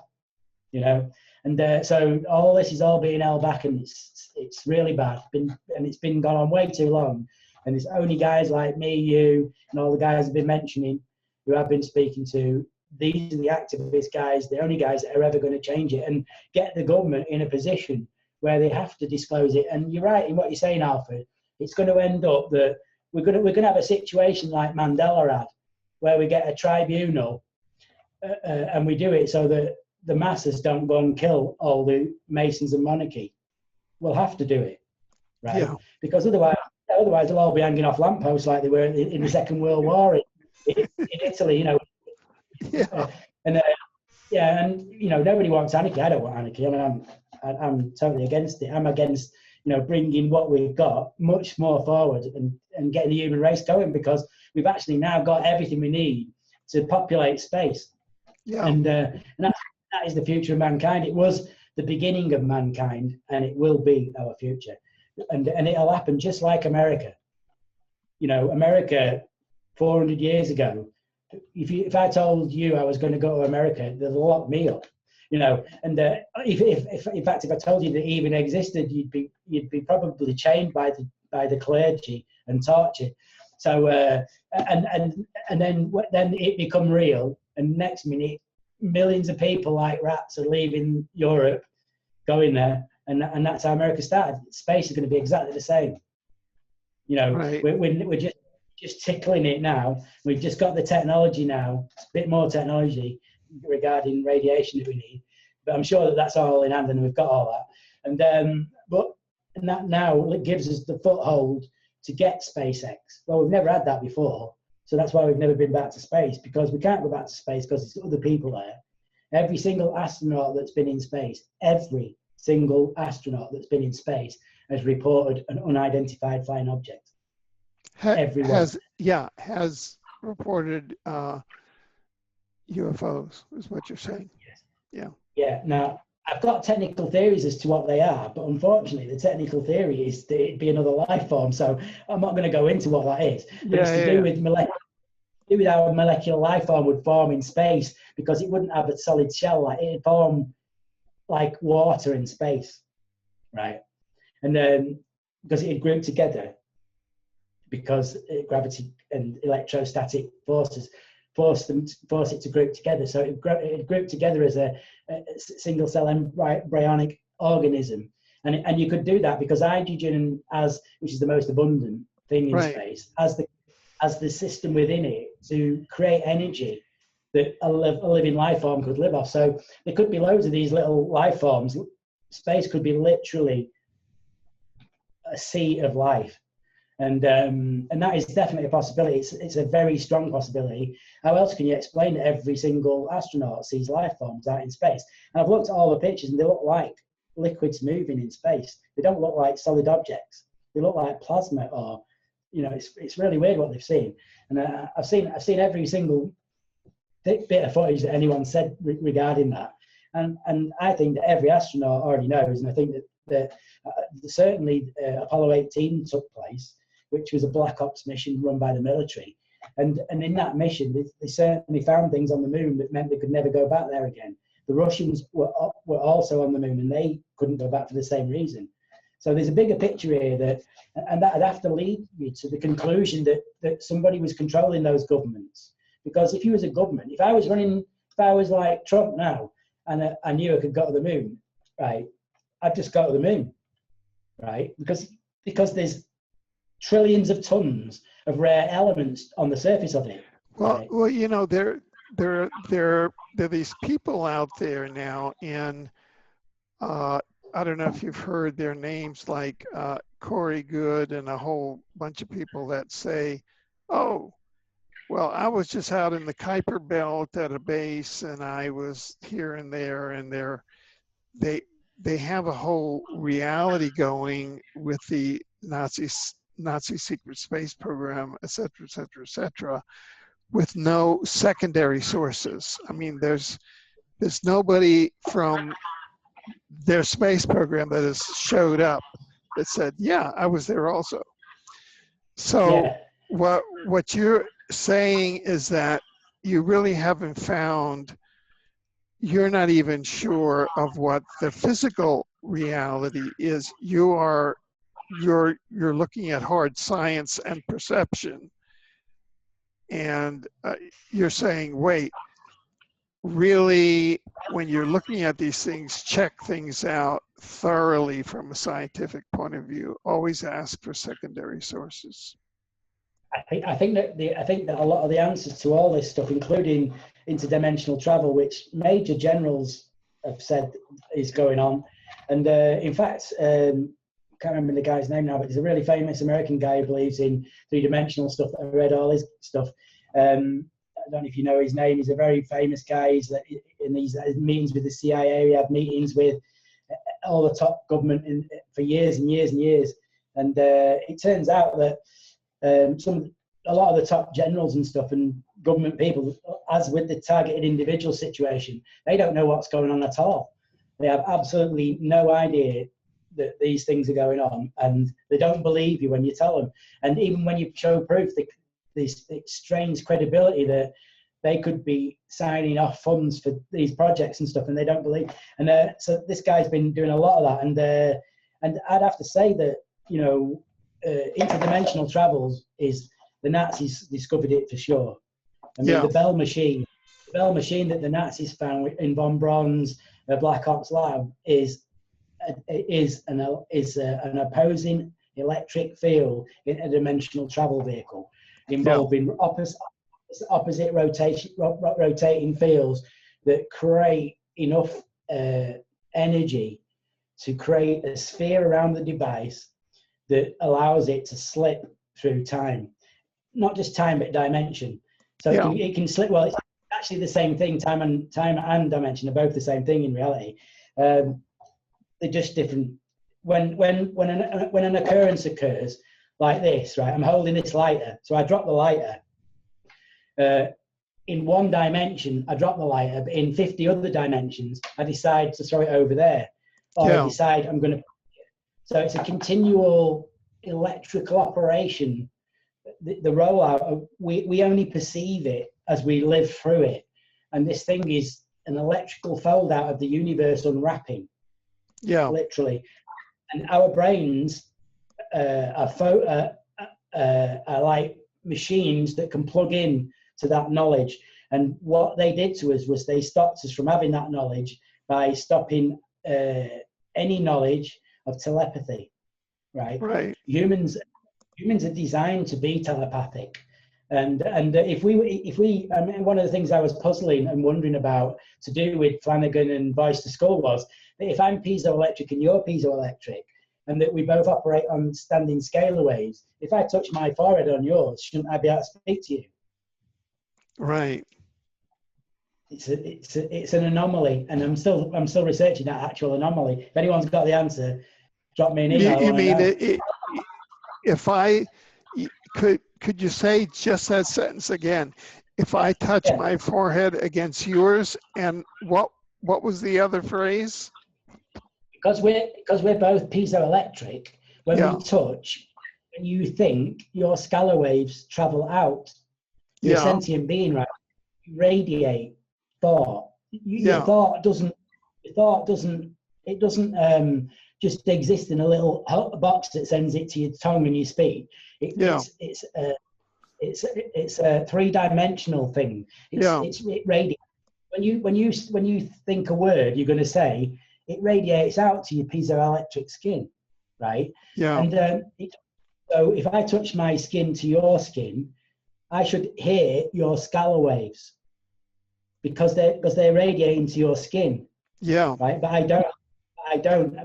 you know. And so all this is all being held back, and it's really bad, and it's been gone on way too long. And it's only guys like me, you, and all the guys I've been mentioning, who I've been speaking to, these are the activist guys, the only guys that are ever going to change it and get the government in a position where they have to disclose it. And you're right in what you're saying, Alfred. It's going to end up that we're going to have a situation like Mandela had, where we get a tribunal, and we do it so that the masses don't go and kill all the Masons and monarchy. We'll have to do it, right? Yeah. Because otherwise they'll all be hanging off lampposts like they were in the Second World War in Italy, you know. Yeah. And you know, nobody wants anarchy. I don't want anarchy. I mean, I'm totally against it. I'm against, you know, bringing what we've got much more forward and getting the human race going, because we've actually now got everything we need to populate space. Yeah. And that is the future of mankind. It was the beginning of mankind, and it will be our future. And it'll happen just like America. You know, America 400 years ago, if I told you I was going to go to America, they'd lock me up, you know. And if in fact, if I told you that even existed, you'd be probably chained by the clergy and tortured. So and then it become real, and next minute millions of people like rats are leaving Europe, going there, and that's how America started. Space is going to be exactly the same. You know, right. We're just tickling it now. We've just got the technology now, a bit more technology regarding radiation that we need. But I'm sure that that's all in hand, and we've got all that. And that now gives us the foothold to get SpaceX. Well, we've never had that before, so that's why we've never been back to space, because we can't go back to space because there's other people there. Every single astronaut that's been in space, every single astronaut that's been in space has reported an unidentified flying object. Everyone has reported UFOs, is what you're saying. Yes. Yeah. Yeah. Now, I've got technical theories as to what they are, but unfortunately, the technical theory is that it'd be another life form. So I'm not going to go into what that is. But it's to do with how a molecular life form would form in space, because it wouldn't have a solid shell. Like it'd form like water in space, right? And then because it'd group together, because gravity and electrostatic forces force it to group together. So it group together as a single cell embryonic organism. And you could do that because hydrogen, which is the most abundant thing in space, as the system within it to create energy that a living life form could live off. So there could be loads of these little life forms. Space could be literally a sea of life. And that is definitely a possibility. It's a very strong possibility. How else can you explain that every single astronaut sees life forms out in space? And I've looked at all the pictures, and they look liquids moving in space. They don't look like solid objects. They look like plasma, or, you know, it's really weird what they've seen. And I've seen every single bit of footage that anyone said regarding that. And I think that every astronaut already knows, and I think that certainly Apollo 18 took place, which was a black ops mission run by the military. And in that mission, they certainly found things on the moon that meant they could never go back there again. The Russians were also on the moon, and they couldn't go back for the same reason. So there's a bigger picture here and that'd have to lead you to the conclusion that somebody was controlling those governments. Because if you was a government, if I was like Trump now, and I knew I could go to the moon, right, I'd just go to the moon, right? Because there's trillions of tons of rare elements on the surface of it. Well, right? well, you know, there are these people out there now in, I don't know if you've heard their names, like Corey Good and a whole bunch of people that say, oh, well, I was just out in the Kuiper Belt at a base, and I was here and there, and they have a whole reality going with the Nazi secret space program, et cetera, et cetera, et cetera, with no secondary sources. I mean, there's nobody from their space program that has showed up that said, yeah, I was there also. So yeah. What you're saying is that you really haven't found, you're not even sure of what the physical reality is. You're looking at hard science and perception, and you're saying, wait, really, when you're looking at these things, check things out thoroughly from a scientific point of view. Always ask for secondary sources. I think that a lot of the answers to all this stuff, including interdimensional travel, which major generals have said is going on, and in fact, can't remember the guy's name now, but he's a really famous American guy who believes in three-dimensional stuff. I read all his stuff. I don't know if you know his name. He's a very famous guy. He's in these meetings with the CIA. He had meetings with all the top government for years and years and years. And it turns out that a lot of the top generals and stuff and government people, as with the targeted individual situation, they don't know what's going on at all. They have absolutely no idea that these things are going on, and they don't believe you when you tell them. And even when you show proof, it strains credibility that they could be signing off funds for these projects and stuff, and they don't believe. And so this guy's been doing a lot of that. And I'd have to say that, you know, interdimensional travels is, the Nazis discovered it for sure. I mean, yeah. The Bell machine that the Nazis found in von Braun's Black Ops lab is an opposing electric field in a dimensional travel vehicle involving opposite rotating fields that create enough energy to create a sphere around the device that allows it to slip through time. Not just time, but dimension. So yeah. it can slip. Well, it's actually the same thing. Time and dimension are both the same thing in reality. They're just different. When an occurrence occurs like this, right? I'm holding this lighter, so I drop the lighter. In one dimension, I drop the lighter, but in 50 other dimensions, I decide to throw it over there, or yeah. I decide I'm going to. So it's a continual electrical operation. The rollout, we only perceive it as we live through it, and this thing is an electrical fold out of the universe unwrapping. Yeah, literally. And our brains are like machines that can plug in to that knowledge. And what they did to us was they stopped us from having that knowledge by stopping any knowledge of telepathy. Right. Right. Humans are designed to be telepathic, and if we I mean, one of the things I was puzzling and wondering about to do with Flanagan and Voice to Skull was that if I'm piezoelectric and you're piezoelectric, and that we both operate on standing scalar waves, if I touch my forehead on yours, shouldn't I be able to speak to you? Right. it's an anomaly, and I'm still researching that actual anomaly. If anyone's got the answer, drop me an email. You mean if I could you say just that sentence again? If I touch my forehead against yours, and what was the other phrase? Because we're both piezoelectric. When we touch, when you think, your scalar waves travel out. You're a sentient being, right? You radiate thought. Your thought doesn't just exist in a little box that sends it to your tongue when you speak. It's a three-dimensional thing. It radiates. When you think a word you're going to say, it radiates out to your piezoelectric skin, right? And so if I touch my skin to your skin, I should hear your scalar waves because they're radiating to your skin. Right. But I don't.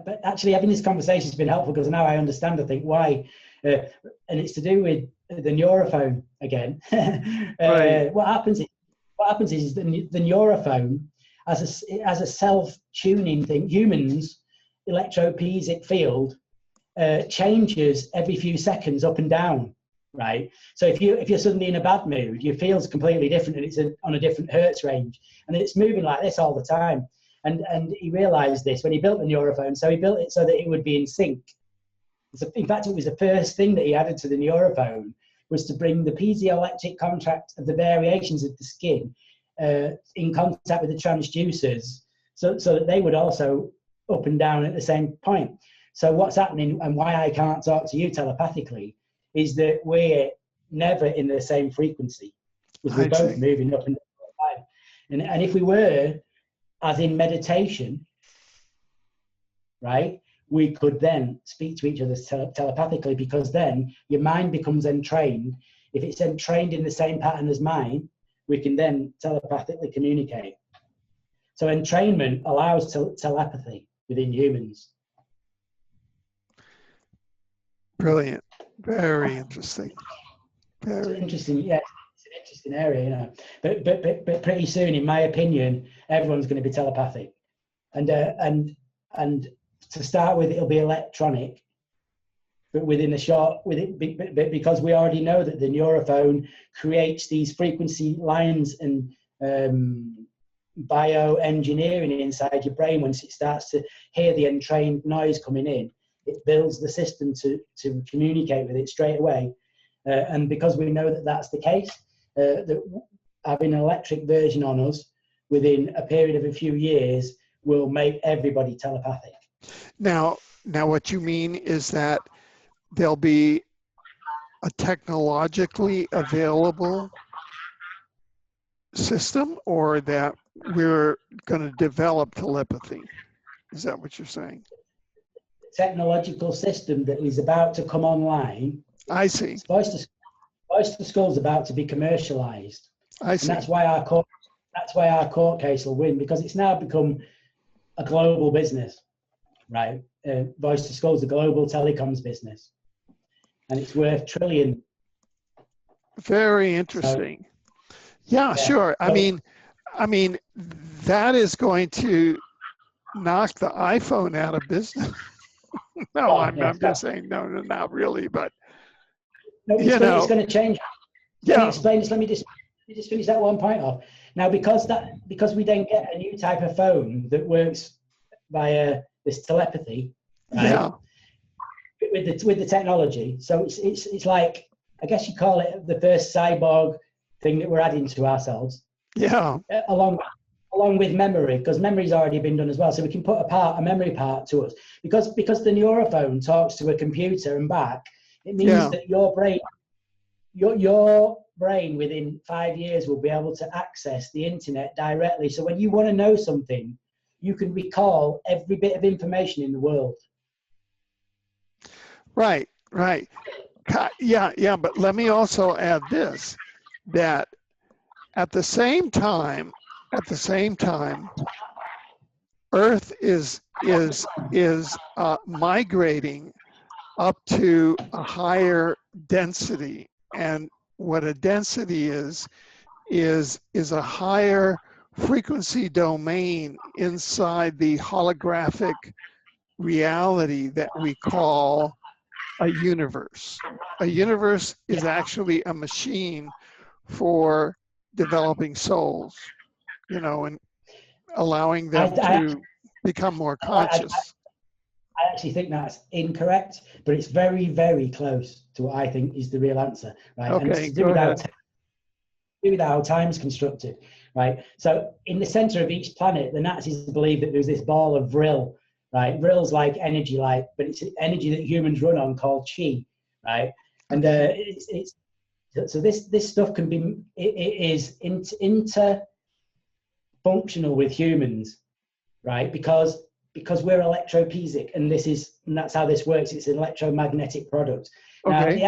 But actually, having this conversation has been helpful because now I understand, I think, why. And it's to do with the neurophone again. What happens is the neurophone, as a self-tuning thing, humans' electropiezic field changes every few seconds up and down, right? So if you're suddenly in a bad mood, your field's completely different and it's on a different hertz range, and it's moving like this all the time. And he realized this when he built the neurophone. So he built it so that it would be in sync. So in fact, it was the first thing that he added to the neurophone, was to bring the piezoelectric contact of the variations of the skin in contact with the transducers, so that they would also up and down at the same point. So what's happening, and why I can't talk to you telepathically, is that we're never in the same frequency, because we're both moving up and down. And if we were, as in meditation, right, we could then speak to each other telepathically, because then your mind becomes entrained. If it's entrained in the same pattern as mine, we can then telepathically communicate. So entrainment allows telepathy within humans. Brilliant. Very interesting. Very interesting. Yeah, it's an interesting area, you know. But pretty soon, in my opinion, everyone's going to be telepathic, and to start with, it'll be electronic, but within a short, because we already know that the neurophone creates these frequency lines and bioengineering inside your brain. Once it starts to hear the entrained noise coming in, it builds the system to communicate with it straight away. And because we know that that's the case, that having an electric version on us within a period of a few years will make everybody telepathic. Now what you mean is that there'll be a technologically available system, or that we're going to develop telepathy? Is that what you're saying? The technological system that is about to come online. I see. Voice to Skull is about to be commercialized. I see. And that's why our court case will win, because it's now become a global business, right? Voice to Skull is a global telecoms business, and it's worth trillions. Very interesting. So, yeah, sure. I mean, that is going to knock the iPhone out of business. No, I'm just saying, no, not really, but no, it's going to change. Let me explain this. Let me just finish that one point off. Now, because we then get a new type of phone that works via this telepathy, right? With the technology. So it's like, I guess you call it the first cyborg thing that we're adding to ourselves. Yeah. Along with memory, because memory's already been done as well. So we can put a memory part to us. Because the neurophone talks to a computer and back, it means that your brain within 5 years will be able to access the internet directly. So when you want to know something, you can recall every bit of information in the world. Right. Yeah, but let me also add this, that at the same time, Earth is migrating up to a higher density, and what a density is a higher frequency domain inside the holographic reality that we call a universe. A universe is actually a machine for developing souls, you know, and allowing them to become more conscious. I actually think that's incorrect, but it's very, very close to what I think is the real answer, right? Okay, and it's to do go with ahead. how time's constructed, right? So in the center of each planet, the Nazis believe that there's this ball of vril, right? Vril's like energy light, but it's energy that humans run on called chi, right? And so this stuff can be, it is inter-functional with humans, right? Because we're electropesic, and that's how this works. It's an electromagnetic product. Now, Okay. the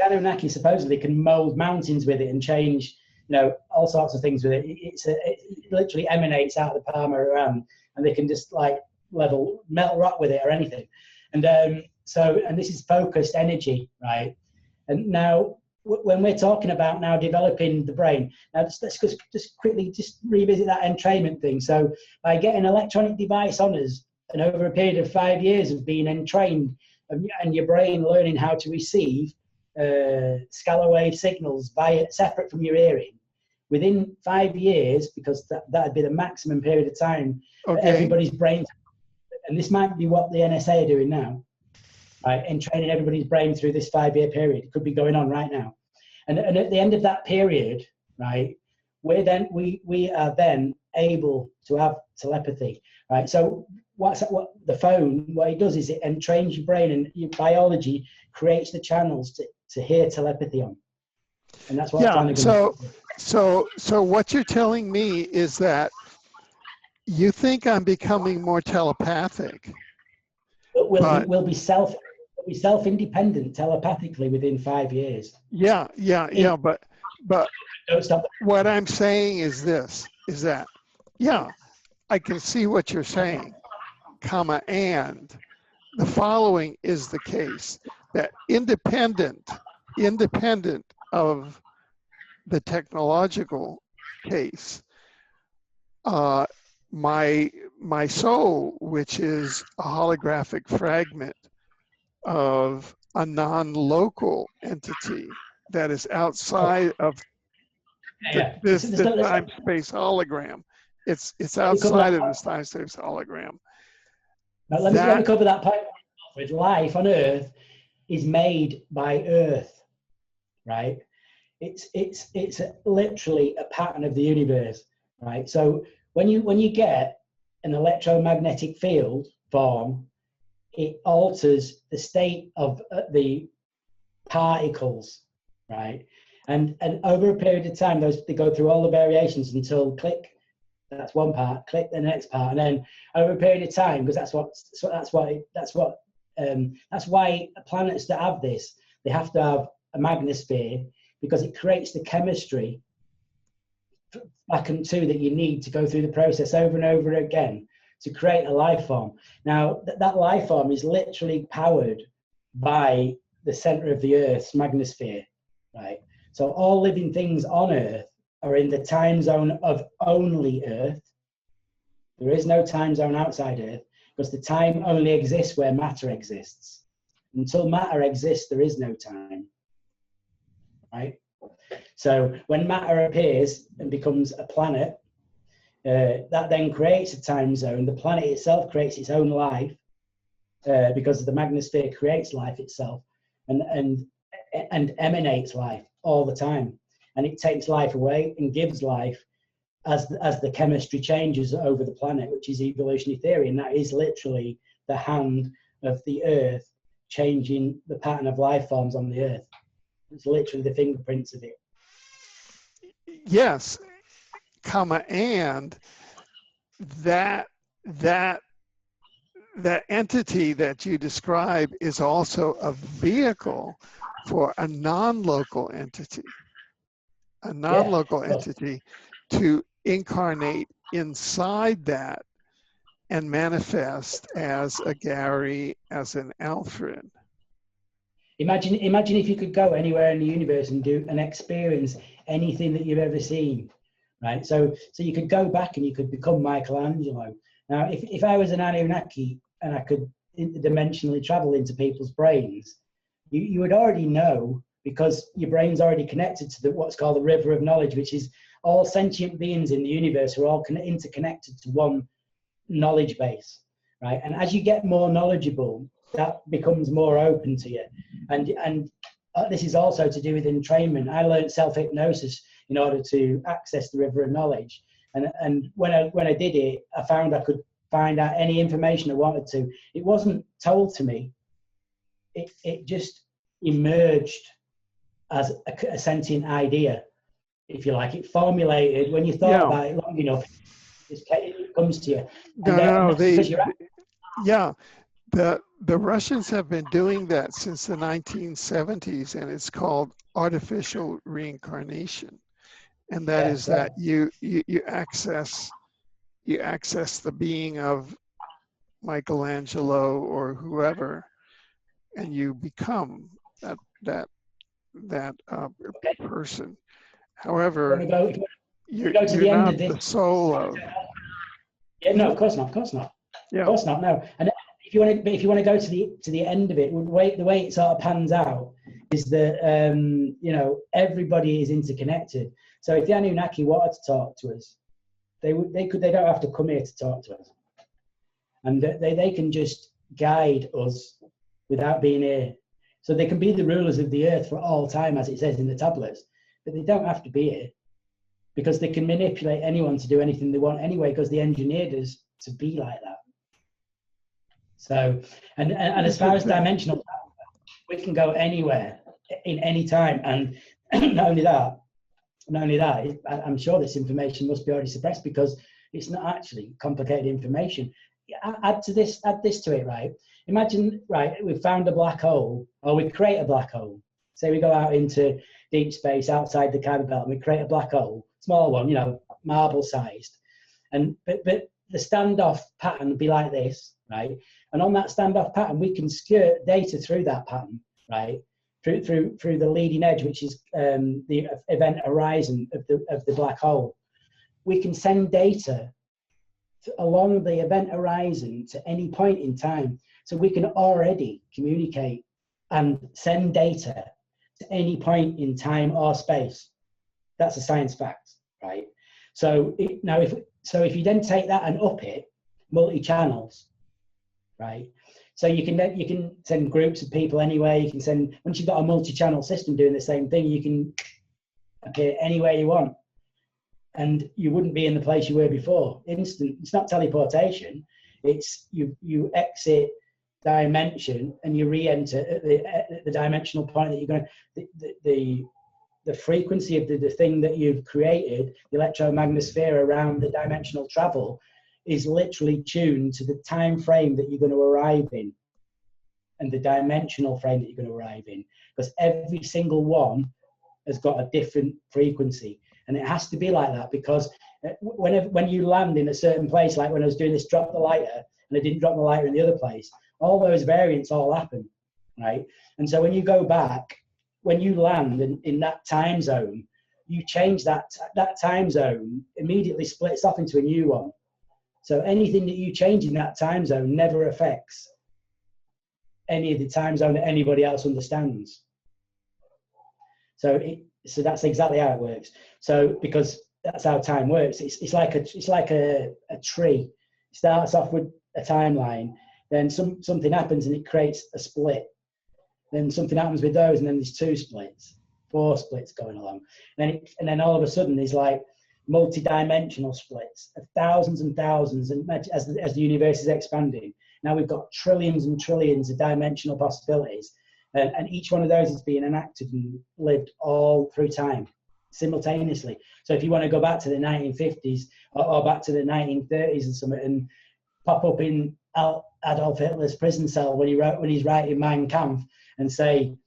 Anunnaki supposedly can mold mountains with it and change, you know, all sorts of things with it. It literally emanates out of the palm of her hand, and they can just like melt rock with it or anything. And and this is focused energy, right? And now, when we're talking about now developing the brain, now let's just quickly revisit that entrainment thing. So by getting an electronic device on us, and over a period of 5 years of being entrained, and your brain learning how to receive scalar wave signals separate from your hearing, within 5 years, because that'd be the maximum period of time for everybody's brain, and this might be what the NSA are doing now, right, and training everybody's brain through this 5-year period. It could be going on right now. And at the end of that period, right, we are then able to have telepathy, right? So what the phone, what it does is it entrains your brain, and your biology creates the channels to hear telepathy on. And that's what so what you're telling me is that you think I'm becoming more telepathic. We'll be self-independent telepathically within 5 years. Yeah. But Don't stop. What I'm saying is this: is that, yeah, I can see what you're saying, and the following is the case: that independent of the technological case, my soul, which is a holographic fragment of a non-local entity that is outside of this time-space hologram. It's outside of this time-space hologram. Now, let me cover that point. With life on Earth is made by Earth, right? It's literally a pattern of the universe, right? So when you get an electromagnetic field form, it alters the state of the particles, right? And over a period of time, they go through all the variations until click. That's one part. Click the next part, and then over a period of time, because that's why planets that have this, they have to have a magnosphere, because it creates the chemistry back and two that you need to go through the process over and over again to create a life form. Now, that life form is literally powered by the center of the Earth's magnosphere, right? So all living things on Earth are in the time zone of only Earth. There is no time zone outside Earth, because the time only exists where matter exists. Until matter exists, there is no time, right? So when matter appears and becomes a planet, that then creates a time zone. The planet itself creates its own life, because the magnosphere creates life itself and emanates life all the time. And it takes life away and gives life as the chemistry changes over the planet, which is evolutionary theory. And that is literally the hand of the Earth changing the pattern of life forms on the Earth. It's literally the fingerprints of it. Yes, and that entity that you describe is also a vehicle for a non-local entity. A non-local entity to incarnate inside that and manifest as a Gary, as an Alfred. Imagine if you could go anywhere in the universe and do and experience anything that you've ever seen, right? So you could go back and you could become Michelangelo. Now, if I was an Anunnaki and I could interdimensionally travel into people's brains, you would already know, because your brain's already connected to what's called the river of knowledge, which is all sentient beings in the universe are all interconnected to one knowledge base, right? And as you get more knowledgeable, that becomes more open to you. And this is also to do with entrainment. I learned self-hypnosis in order to access the river of knowledge. And when I did it, I found I could find out any information I wanted to. It wasn't told to me. It just emerged as a sentient idea, if you like. It formulated when you thought about it long enough. It comes to you. The Russians have been doing that since the 1970s, and it's called artificial reincarnation. And that is that you access the being of Michelangelo or whoever, and you become that person. However, you're not the soul of. Yeah, no, of course not. Yeah. Of course not. No. And if you want to go to the end of it, the way it sort of pans out is that everybody is interconnected. So if the Anunnaki wanted to talk to us, they don't have to come here to talk to us, and they can just guide us without being here. So they can be the rulers of the earth for all time, as it says in the tablets, but they don't have to be here, because they can manipulate anyone to do anything they want anyway, because they engineered us to be like that. So, and as far as dimensional, we can go anywhere in any time. And not only that, I'm sure this information must be already suppressed, because it's not actually complicated information. Add this to it, right? Imagine, right, we've found a black hole, or we create a black hole. Say we go out into deep space outside the Kuiper belt, and we create a black hole, small one, marble sized. But the standoff pattern would be like this, right? And on that standoff pattern, we can skirt data through that pattern, right? Through the leading edge, which is the event horizon of the black hole. We can send data along the event horizon to any point in time. So we can already communicate and send data to any point in time or space. That's a science fact, right? So if you then take that and up it, multi-channels, right? So you can send groups of people anywhere. You can send, once you've got a multi-channel system doing the same thing, you can appear anywhere you want, and you wouldn't be in the place you were before. Instant. It's not teleportation. It's you exit dimension and you re-enter at the dimensional point that you're going. The frequency of the thing that you've created, the electromagnosphere around the dimensional travel, is literally tuned to the time frame that you're going to arrive in, and the dimensional frame that you're going to arrive in, because every single one has got a different frequency. And it has to be like that, because when you land in a certain place, like when I was doing this drop the lighter and I didn't drop the lighter in the other place, all those variants all happen, right? And so when you go back, when you land in that time zone, you change that time zone, immediately splits off into a new one. So anything that you change in that time zone never affects any of the time zone that anybody else understands. So that's exactly how it works. So because that's how time works. It's like a tree. It starts off with a timeline, then something happens and it creates a split. Then something happens with those, and then there's 2 splits, 4 splits going along. And then all of a sudden there's like multi-dimensional splits of thousands and thousands, and as the universe is expanding, now we've got trillions and trillions of dimensional possibilities, and each one of those is being enacted and lived all through time simultaneously. So if you want to go back to the 1950s or back to the 1930s and something, and pop up in Adolf Hitler's prison cell when he's writing Mein Kampf and say,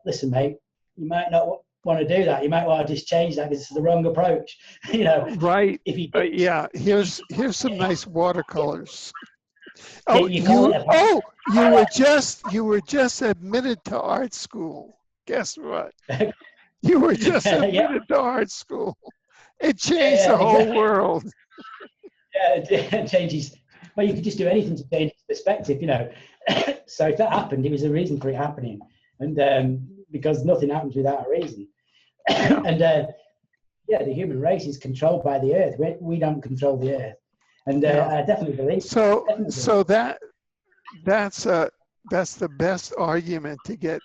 listen, mate, you might not want to do that. You might want to just change that because it's the wrong approach. Right. If you yeah, here's some nice watercolors. You were just admitted to art school. Guess what? You were just admitted to art school, It changed the whole exactly. world. Yeah, it changes. Well, you could just do anything to change perspective, you know. So if that happened, it was a reason for it happening, and because nothing happens without a reason. Yeah. And yeah, the human race is controlled by the earth. We don't control the earth, and Yeah. I definitely believe. So Definitely believe. so that's the best argument to get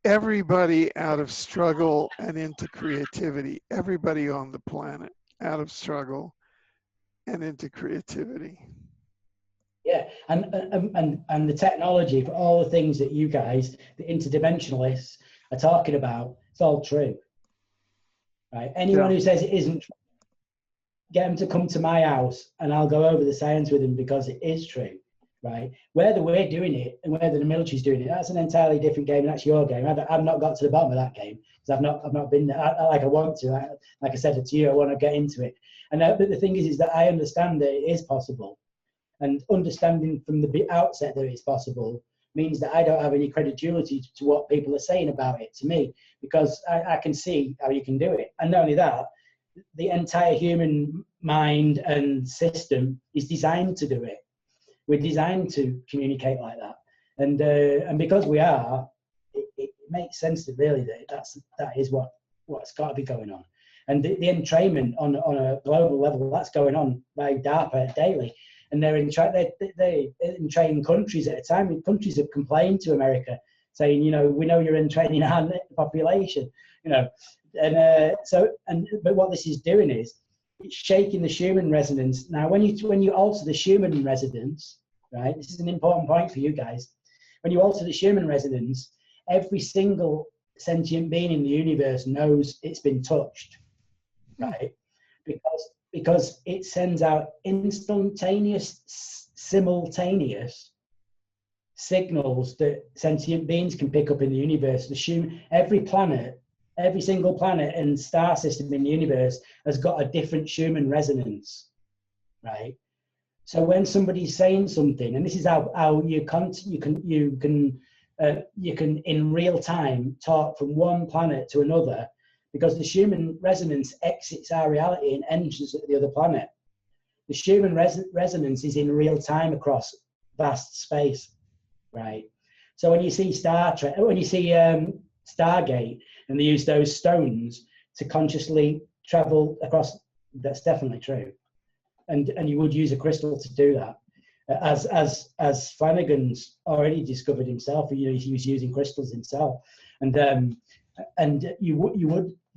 everybody out of struggle and into creativity. Everybody on the planet out of struggle and into creativity. Yeah, and the technology for all the things that you guys, the interdimensionalists, are talking about, it's all true. Right? Anyone Yeah. who says it isn't, get them to come to my house and I'll go over the science with them because it is true. Right? Whether we're doing it and whether the military's doing it, that's an entirely different game. And that's your game. I've not got to the bottom of that game because I've not been there like I want to. Like I said to you, I want to get into it. And but the thing is that I understand that it is possible. And understanding from the outset that it's possible means that I don't have any credulity to what people are saying about it to me, because I can see how you can do it. And not only that, the entire human mind and system is designed to do it. We're designed to communicate like that. And because we are, it makes sense that really that is what's got to be going on. And the entrainment on a global level, that's going on by DARPA daily. And they're in training countries at a time. Countries have complained to America, saying, you know, we know you're in training our population, you know, but what this is doing is it's shaking the Schumann resonance. Now, when you alter the Schumann resonance, right, this is an important point for you guys. When you alter the Schumann resonance, every single sentient being in the universe knows it's been touched, right? Because it sends out instantaneous, simultaneous signals that sentient beings can pick up in the universe. Every single planet and star system in the universe has got a different Schumann resonance, right? So when somebody's saying something, and this is how you can in real time talk from one planet to another, because the Schumann resonance exits our reality and enters the other planet. The Schumann resonance is in real time across vast space, right? So when you see Stargate, and they use those stones to consciously travel across, that's definitely true. And you would use a crystal to do that. As Flanagan's already discovered himself, he was using crystals himself, and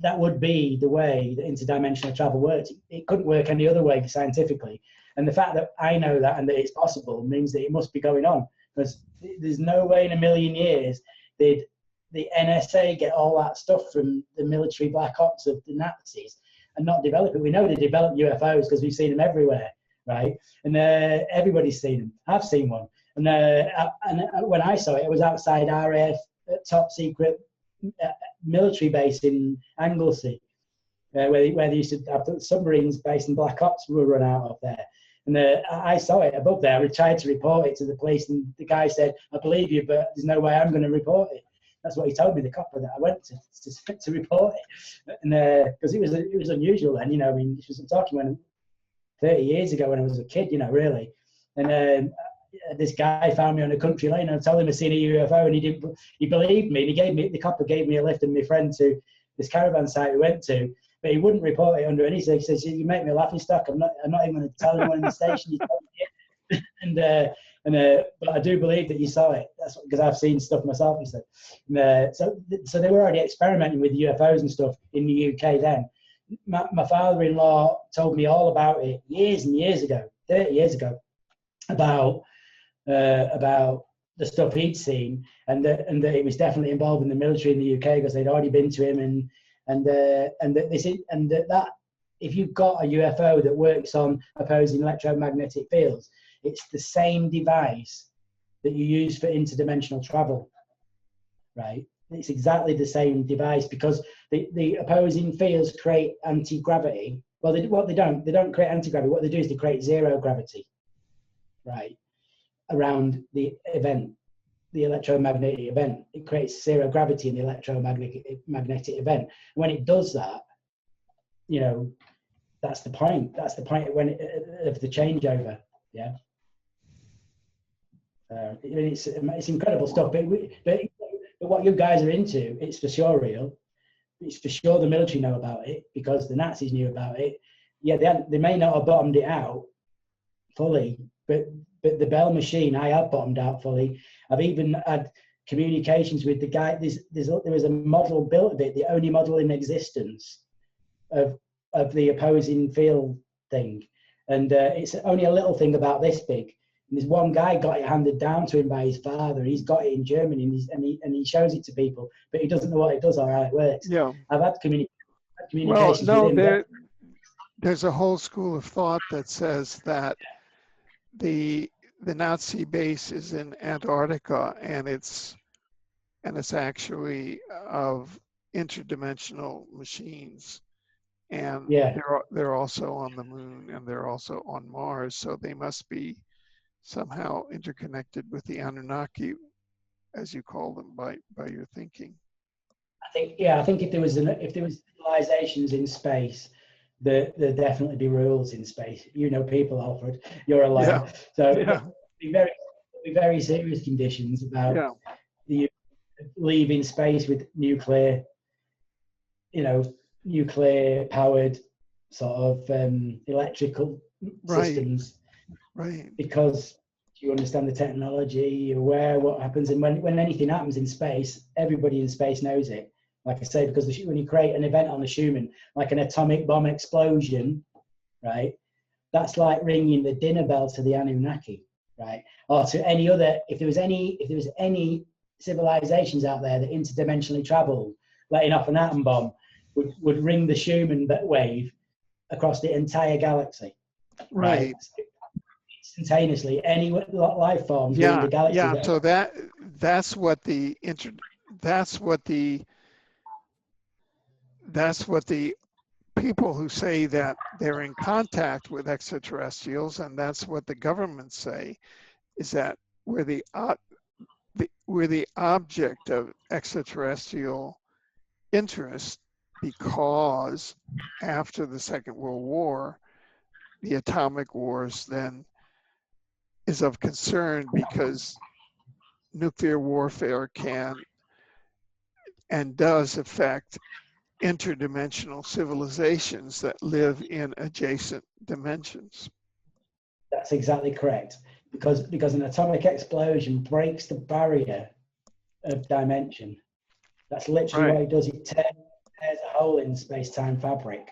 that would be the way that interdimensional travel works. It couldn't work any other way scientifically. And the fact that I know that and that it's possible means that it must be going on, because there's no way in a million years did the NSA get all that stuff from the military black ops of the Nazis and not develop it. We know they developed UFOs because we've seen them everywhere, right? And everybody's seen them. I've seen one. And when I saw it, it was outside RAF top secret military base in Anglesey, where they used to have submarines based in black ops were run out of there. And I saw it above there. I tried to report it to the police, and the guy said, "I believe you, but there's no way I'm going to report it." That's what he told me, the copper that I went to report it, and because it was unusual then, you know. I mean, this was, I'm talking when 30 years ago when I was a kid, you know, really. And this guy found me on a country lane, and I told him I seen a UFO, and he believed me, and the copper gave me a lift and my friend to this caravan site we went to, but he wouldn't report it under any. So he says, "You make me a laughing stock. I'm not even going to tell anyone in the station you told me it." But I do believe that you saw it. That's because I've seen stuff myself, he said. So they were already experimenting with UFOs and stuff in the UK then. My father-in-law told me all about it years and years ago, 30 years ago, about the stuff he'd seen, and that it was definitely involved in the military in the UK because they'd already been to him, and that if you've got a UFO that works on opposing electromagnetic fields, it's the same device that you use for interdimensional travel, right? It's exactly the same device, because the opposing fields create anti-gravity. Well, they don't create anti-gravity. What they do is they create zero gravity, right, around the event, the electromagnetic event. It creates zero gravity in the electromagnetic event. When it does that, you know, that's the point. That's the point when of the changeover. Yeah. It's incredible stuff. But what you guys are into, it's for sure real. It's for sure the military know about it because the Nazis knew about it. Yeah, they may not have bottomed it out fully, but the Bell machine, I have bottomed out fully. I've even had communications with the guy. There was a model built of it, the only model in existence of the opposing field thing, and it's only a little thing about this big. And there's one guy got it handed down to him by his father. He's got it in Germany, and he shows it to people, but he doesn't know what it does or how it works. Yeah. I've had communications with him. There's a whole school of thought that says that the Nazi base is in Antarctica, and it's actually of interdimensional machines, and they're also on the moon, and they're also on Mars, so they must be somehow interconnected with the Anunnaki, as you call them, by your thinking. I think if there was civilizations in space, there'd definitely be rules in space. You know people, Alfred. You're a lawyer. Yeah. So it'd be very serious conditions about the leaving space with nuclear powered sort of electrical systems. Right. Because you understand the technology, you're aware what happens, and when anything happens in space, everybody in space knows it. Like I say, because when you create an event on the Schumann, like an atomic bomb explosion, right? That's like ringing the dinner bell to the Anunnaki, right? Or to any other. If there was any civilizations out there that interdimensionally travelled, letting off an atom bomb, would ring the Schumann wave across the entire galaxy, right? Instantaneously, any life forms in the galaxy. Yeah. So that's what the people who say that they're in contact with extraterrestrials, and that's what the governments say, is that we're the object of extraterrestrial interest, because after the Second World War, the atomic wars then is of concern, because nuclear warfare can and does affect interdimensional civilizations that live in adjacent dimensions. That's exactly correct, because an atomic explosion breaks the barrier of dimension. That's literally what it does. It tears a hole in the space-time fabric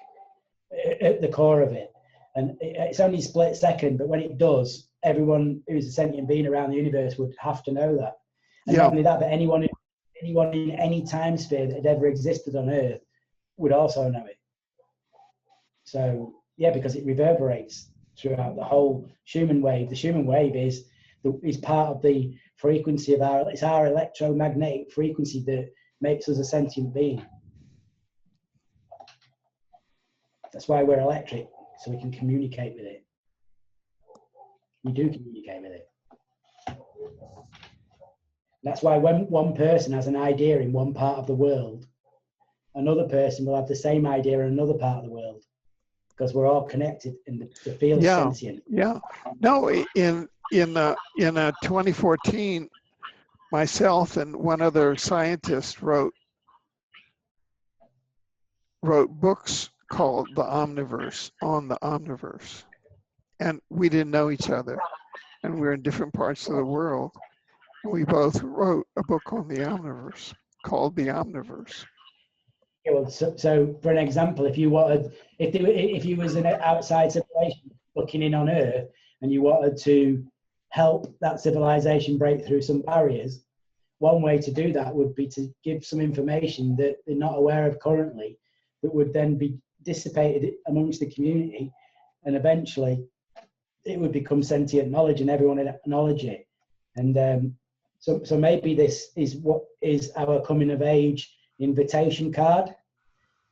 at the core of it, and it's only a split second, but when it does, everyone who's a sentient being around the universe would have to know that. And not only that, but anyone in any time sphere that had ever existed on Earth would also know it. So yeah, because it reverberates throughout the whole Schumann wave. The Schumann wave is part of the frequency of our electromagnetic frequency that makes us a sentient being. That's why we're electric, so we can communicate with it. We do communicate with it. That's why when one person has an idea in one part of the world, another person will have the same idea in another part of the world, because we're all connected and the field is sentient. Yeah. No, in 2014, myself and one other scientist wrote books called The Omniverse, on the Omniverse. And we didn't know each other, and we were in different parts of the world. We both wrote a book on the Omniverse called The Omniverse. Yeah, well, so for an example, if you was an outside civilization looking in on Earth, and you wanted to help that civilization break through some barriers, one way to do that would be to give some information that they're not aware of currently, that would then be dissipated amongst the community, and eventually it would become sentient knowledge and everyone would acknowledge it. And so maybe this is what is our coming of age invitation card.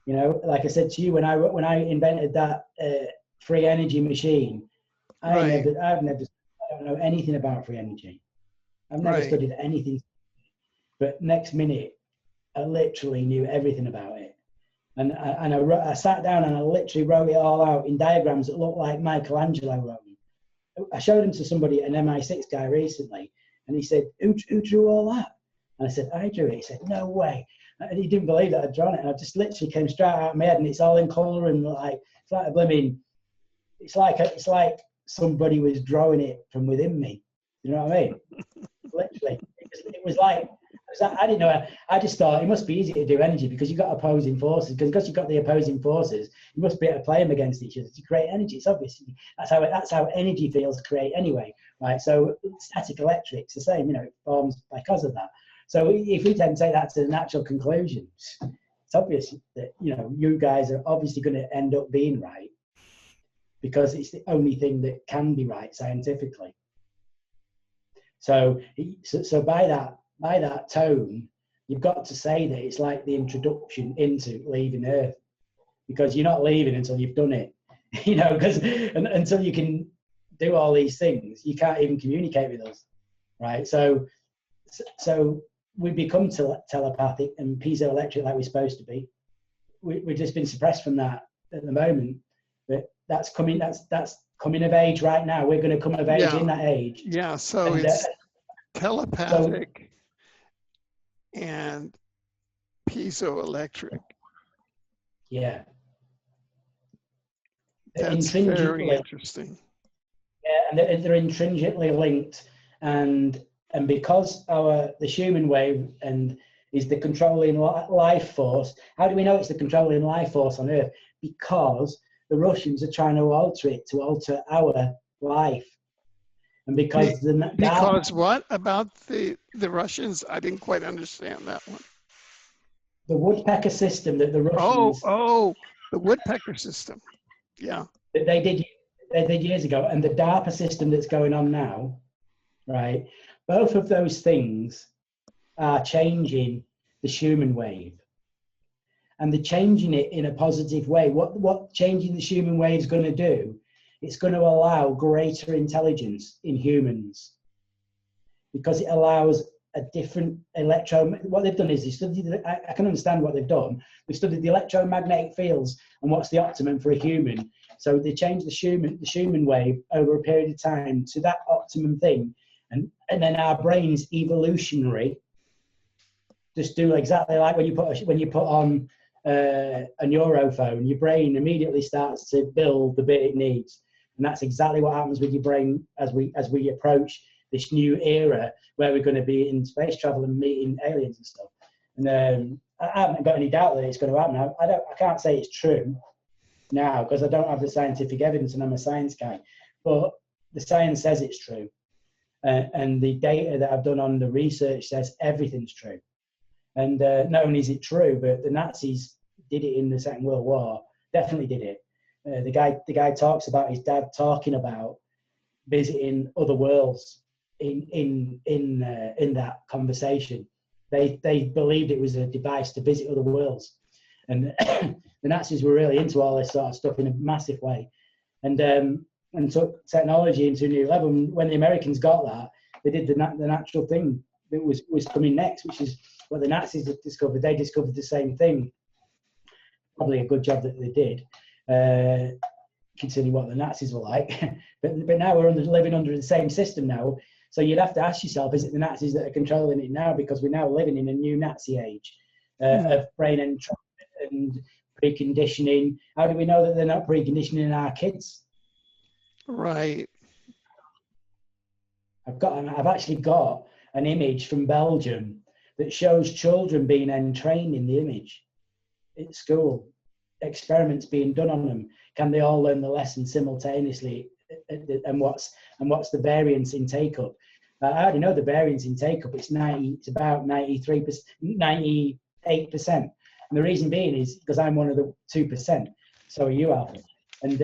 You know, like I said to you, when I invented that free energy machine, I don't know anything about free energy. I've never studied anything, but next minute I literally knew everything about it. And I sat down and I literally wrote it all out in diagrams that looked like Michelangelo wrote them. I showed them to somebody, an MI6 guy recently, and he said, who drew all that? And I said, I drew it. He said, no way. And he didn't believe that I'd drawn it. And I just literally came straight out of my head, and it's all in colour, and like, it's like a blimmin', it's like somebody was drawing it from within me. You know what I mean? Literally. It was like, I didn't know. I just thought it must be easy to do energy because you've got opposing forces. Because you've got the opposing forces, you must be able to play them against each other to create energy. It's obvious. That's how energy fields create anyway, right? So static electric's the same. You know, it forms because of that. So if we then take that to the natural conclusions, it's obvious that you guys are obviously going to end up being right because it's the only thing that can be right scientifically. So by that tone, you've got to say that it's like the introduction into leaving Earth, because you're not leaving until you've done it, because until you can do all these things, you can't even communicate with us, right? So we become telepathic and piezoelectric like we're supposed to be. We've just been suppressed from that at the moment, but that's coming of age right now. We're going to come of age in that age. Yeah, so it's telepathic and piezoelectric. Yeah. That's very interesting. Yeah, and they're intrinsically linked, and because the human wave is the controlling life force. How do we know it's the controlling life force on Earth? Because the Russians are trying to alter it to alter our life. And because what about the Russians? I didn't quite understand that one. The woodpecker system that the Russians the woodpecker system, yeah, that they did years ago, and the DARPA system that's going on now, right? Both of those things are changing the Schumann wave, and they're changing it in a positive way. What changing the Schumann wave is going to do? It's going to allow greater intelligence in humans, because it allows a different what they've done is they studied, I can understand what they've done. They've studied the electromagnetic fields and what's the optimum for a human. So they changed the Schumann wave over a period of time to that optimum thing. And then our brains evolutionary just do exactly like when you put on a neurophone, your brain immediately starts to build the bit it needs. And that's exactly what happens with your brain as we approach this new era where we're going to be in space travel and meeting aliens and stuff. And I haven't got any doubt that it's going to happen. I can't say it's true now because I don't have the scientific evidence and I'm a science guy, but the science says it's true. And the data that I've done on the research says everything's true. And not only is it true, but the Nazis did it in the Second World War, definitely did it. The guy talks about his dad talking about visiting other worlds in that conversation. They believed it was a device to visit other worlds, and the Nazis were really into all this sort of stuff in a massive way, and took technology into a new level. And when the Americans got that, they did the natural thing that was coming next, which is what the Nazis had discovered. They discovered the same thing. Probably a good job that they did, considering what the Nazis were like. but now we're living under the same system now. So you'd have to ask yourself, is it the Nazis that are controlling it now? Because we're now living in a new Nazi age of brain entrappment and preconditioning. How do we know that they're not preconditioning our kids? Right. I've actually got an image from Belgium that shows children being entrained in the image at school. Experiments being done on them. Can they all learn the lesson simultaneously? And what's the variance in take-up? I already know the variance in take-up. It's about 93%, 98%. And the reason being is because I'm one of the 2%. So are you, Alfred. And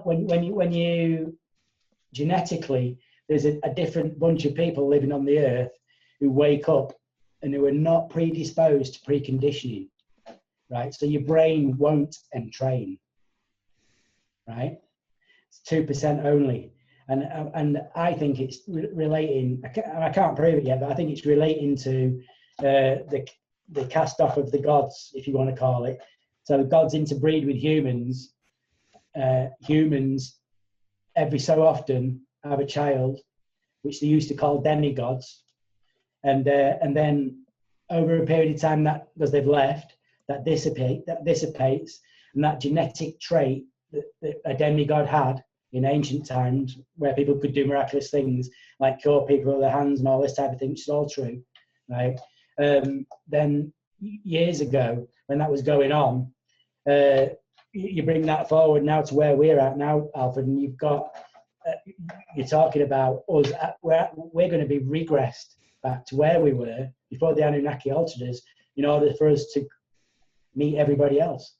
when you genetically, there's a different bunch of people living on the earth who wake up and who are not predisposed to preconditioning, right? So your brain won't entrain, right? It's 2% only. And I think it's relating, I can't prove it yet, but I think it's relating to the cast off of the gods, if you want to call it, So gods interbreed with humans. Humans every so often have a child, which they used to call demigods, and then over a period of time, that because they've left, that dissipates, and that genetic trait that a demigod had in ancient times, where people could do miraculous things like cure people with their hands and all this type of thing, which is all true, right? Then years ago, when that was going on, you bring that forward now to where we're at now, Alfred, and you've got, you're talking about us, we're going to be regressed back to where we were before the Anunnaki altered us in order for us to meet everybody else.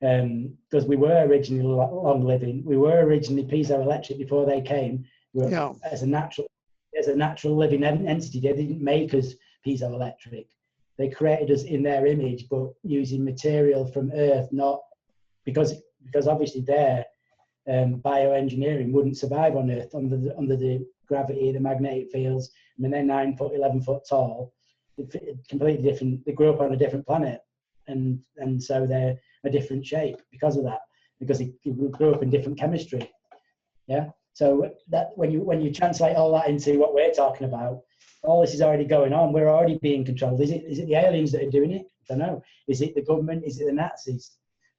Because we were originally long living, we were originally piezoelectric before they came. As a natural living entity. They didn't make us piezoelectric. They created us in their image, but using material from Earth, not because obviously their bioengineering wouldn't survive on Earth under the gravity, the magnetic fields. I mean, they're 9 foot, 11 foot tall, completely different. They grew up on a different planet, and so they're a different shape because of that, because they grew up in different chemistry. Yeah. So that when you translate all that into what we're talking about, all this is already going on. We're already being controlled. Is it the aliens that are doing it? I don't know. Is it the government? Is it the Nazis?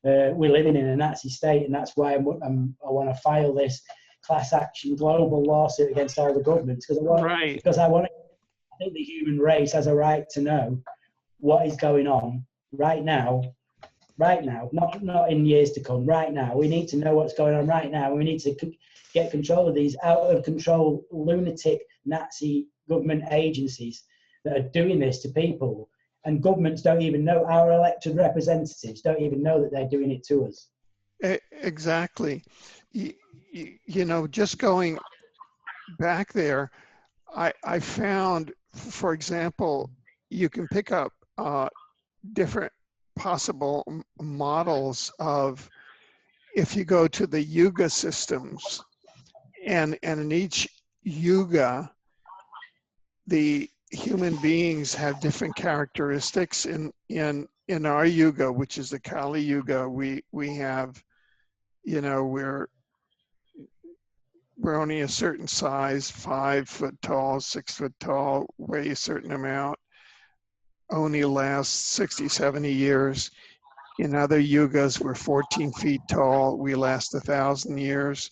We're living in a Nazi state, and that's why I want to file this class action global lawsuit against all the governments, because I think the human race has a right to know what is going on right now, not in years to come. Right now, we need to know what's going on right now. We need to get control of these out of control lunatic Nazi government agencies that are doing this to people, and governments don't even know. Our elected representatives don't even know that they're doing it to us. Exactly. You know, just going back there, I found, for example, you can pick up different possible models of, if you go to the yuga systems, and in each yuga, the human beings have different characteristics. In our yuga, which is the Kali Yuga, we have, you know, we're only a certain size, 5 foot tall, 6 foot tall, weigh a certain amount, only lasts 60, 70 years. In other yugas, we're 14 feet tall, we last 1,000 years.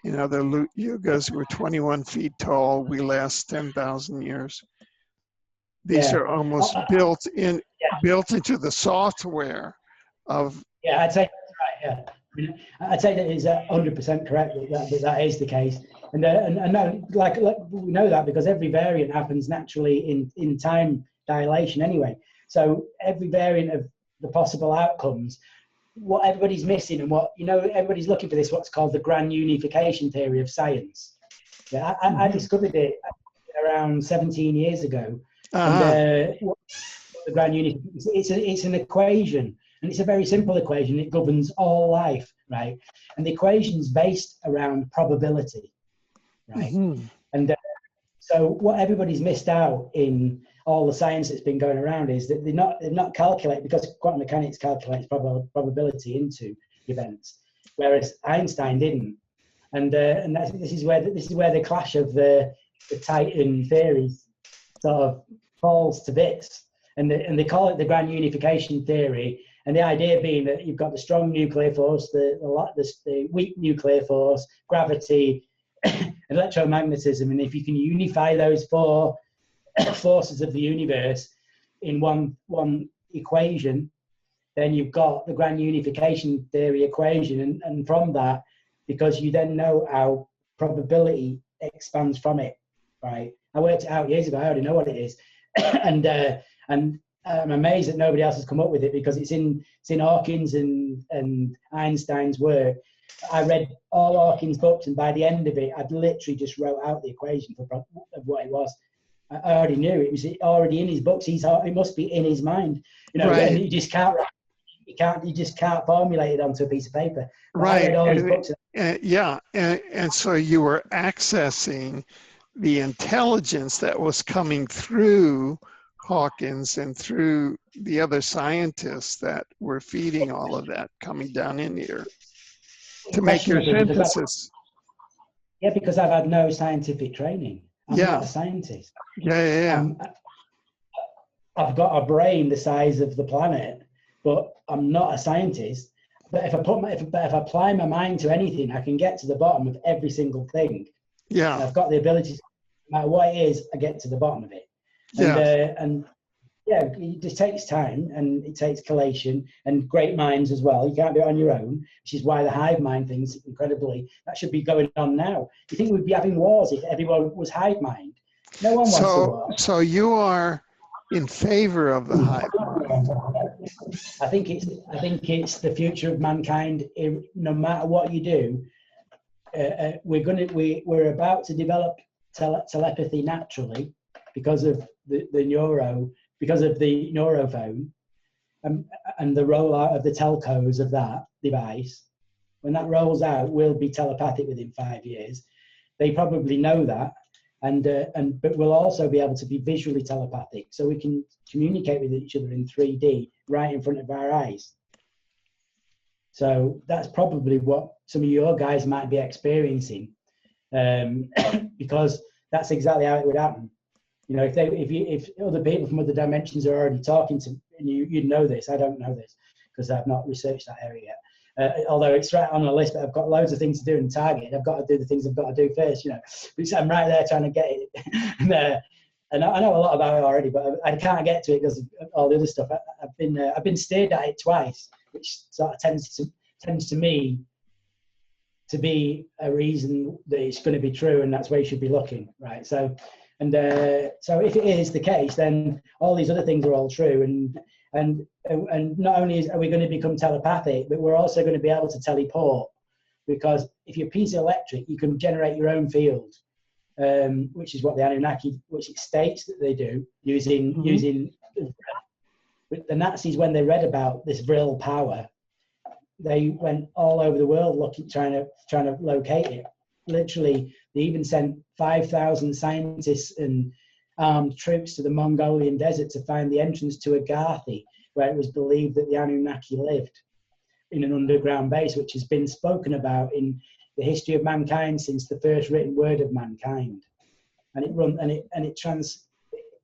In other yugas, we're 21 feet tall, we last 10,000 years. These are almost built into the software of. Yeah, I'd say that's right. Yeah, I mean, I'd say that is 100% correct. That is the case, and no, like we know that because every variant happens naturally in time dilation anyway. So every variant of the possible outcomes, what everybody's missing, and what, you know, everybody's looking for this, what's called the grand unification theory of science. Yeah, I discovered it around 17 years ago. And what the grand unification, it's an equation, and it's a very simple equation. It governs all life, right? And the equation's based around probability, right? Mm-hmm. And so what everybody's missed out in all the science that's been going around is that they're not calculate, because quantum mechanics calculates probability into events, whereas Einstein didn't. And this is where the clash of the Titan theories sort of falls to bits, and they call it the grand unification theory. And the idea being that you've got the strong nuclear force, the weak nuclear force, gravity, electromagnetism, and if you can unify those four forces of the universe in one equation, then you've got the grand unification theory equation. And from that, because you then know how probability expands from it, right? I worked it out years ago. I already know what it is. and I'm amazed that nobody else has come up with it, because it's in Hawkins and Einstein's work. I read all Hawkins' books, and by the end of it, I'd literally just wrote out the equation of what it was. I already knew it was already in his books. It must be in his mind, you know. Right. And you just can't formulate it onto a piece of paper. Right. I read all his books. Yeah, and so you were accessing the intelligence that was coming through Hawkins and through the other scientists that were feeding all of that coming down in here to make your synthesis. Yeah, because I've had no scientific training. I'm not a scientist. Yeah. I've got a brain the size of the planet, but I'm not a scientist. But if I apply my mind to anything, I can get to the bottom of every single thing. Yeah. And I've got the ability to, no matter what it is, I get to the bottom of it. And yeah, it just takes time, and it takes collation and great minds as well. You can't do it on your own, which is why the hive mind thing's incredibly, that should be going on now. You think we'd be having wars if everyone was hive mind? No one wants to war. So you are in favor of the hive mind? I think it's the future of mankind. No matter what you do, we're about to develop telepathy naturally because of the neurophone and the rollout of the telcos of that device. When that rolls out, we'll be telepathic within 5 years. They probably know that, but we'll also be able to be visually telepathic, so we can communicate with each other in 3D right in front of our eyes. So that's probably what some of your guys might be experiencing, because that's exactly how it would happen. You know, if other people from other dimensions are already talking to, and you know this, I don't know this because I've not researched that area yet. Although it's right on the list, but I've got loads of things to do in Target. I've got to do the things I've got to do first, you know. Because I'm right there trying to get it, and I know a lot about it already, but I can't get to it because of all the other stuff. I've been stared at it twice, which sort of tends to me to be a reason that it's going to be true, and that's where you should be looking, right? So if it is the case, then all these other things are all true, and not only are we going to become telepathic, but we're also going to be able to teleport, because if you're piezoelectric, you can generate your own field, which is what the Anunnaki, which it states that they do using. But the Nazis, when they read about this vril power, they went all over the world looking, trying to locate it. Literally, they even sent 5,000 scientists and armed troops to the Mongolian desert to find the entrance to Agathi, where it was believed that the Anunnaki lived, in an underground base, which has been spoken about in the history of mankind since the first written word of mankind. And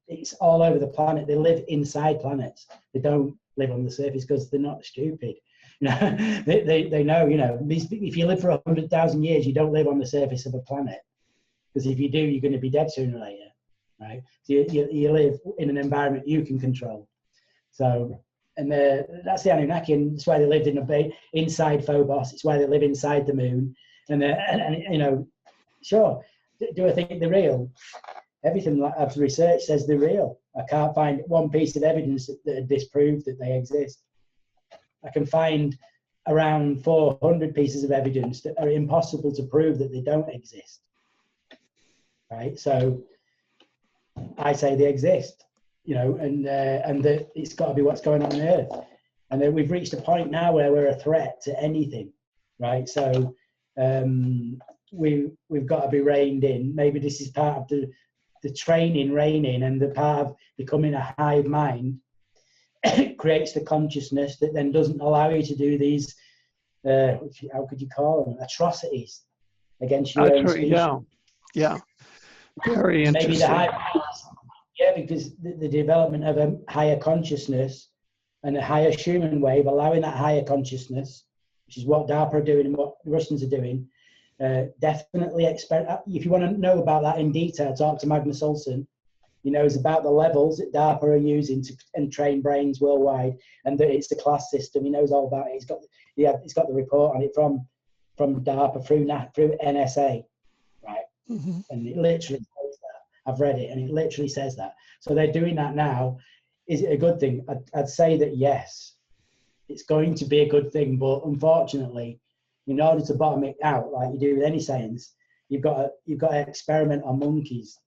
it's all over the planet. They live inside planets. They don't live on the surface because they're not stupid. You know, they know, you know, if you live for 100,000 years, you don't live on the surface of a planet, because if you do, you're going to be dead sooner or later, right? So you live in an environment you can control. So, and that's the Anunnaki, and that's why they lived inside Phobos. It's why they live inside the moon. And you know, sure, do I think they're real? Everything I've researched says they're real. I can't find one piece of evidence that disproves that they exist. I can find around 400 pieces of evidence that are impossible to prove that they don't exist. Right? So I say they exist, you know, and that it's got to be what's going on Earth. And then we've reached a point now where we're a threat to anything, right? So we've got to be reined in. Maybe this is part of the training, reigning, and the part of becoming a hive mind. It creates the consciousness that then doesn't allow you to do these, how could you call them, atrocities against your own species. Yeah. Very interesting. Maybe the higher, because the development of a higher consciousness and a higher human wave, allowing that higher consciousness, which is what DARPA are doing and what the Russians are doing, definitely if you want to know about that in detail, talk to Magnus Olsson. He knows about the levels that DARPA are using to train brains worldwide, and that it's the class system. He knows all about it. He's got the report on it from DARPA through NSA, right? Mm-hmm. And it literally says that. I've read it, and it literally says that. So they're doing that now. Is it a good thing? I'd say that yes, it's going to be a good thing. But unfortunately, in order to bottom it out, like you do with any science, you've got to experiment on monkeys.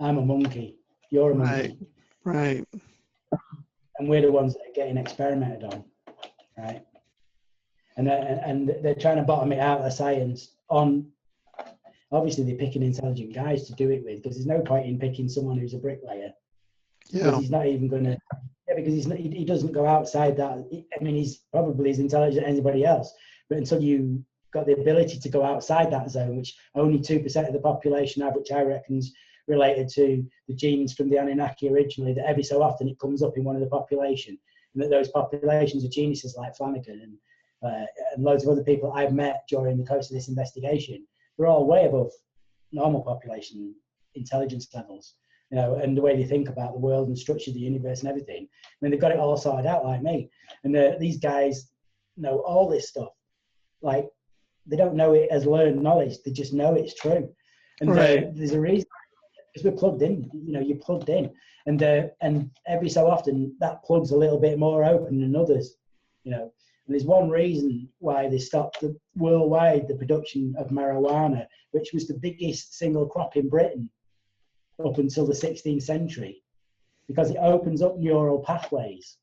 I'm a monkey. You're a monkey. Right. And we're the ones that are getting experimented on, right? And they're trying to bottom it out of science on obviously they're picking intelligent guys to do it with, because there's no point in picking someone who's a bricklayer, because he's not even going to, because he doesn't go outside that. I mean, he's probably as intelligent as anybody else, but until you got the ability to go outside that zone, which only 2% of the population have, which I reckon is related to the genes from the Anunnaki originally, that every so often it comes up in one of the population, and that those populations are geniuses like Flanagan and loads of other people I've met during the course of this investigation. They're all way above normal population intelligence levels, you know, and the way they think about the world and structure of the universe and everything. I mean, they've got it all sorted out like me. And these guys know all this stuff. Like, they don't know it as learned knowledge. They just know it's true. And there's a reason, because we're plugged in, you know, you're plugged in. And every so often that plug's a little bit more open than others, you know. And there's one reason why they stopped worldwide the production of marijuana, which was the biggest single crop in Britain up until the 16th century, because it opens up neural pathways.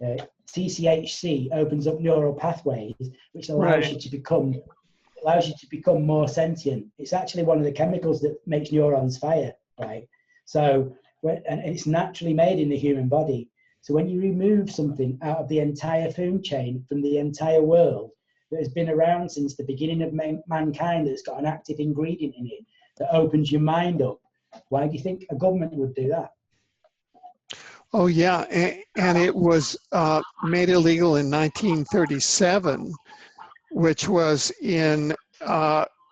TCHC opens up neural pathways, which allows you to become more sentient. It's actually one of the chemicals that makes neurons fire, right? So, and it's naturally made in the human body. So when you remove something out of the entire food chain from the entire world that has been around since the beginning of mankind, that's got an active ingredient in it that opens your mind up, why do you think a government would do that? Oh yeah, and it was made illegal in 1937, which was in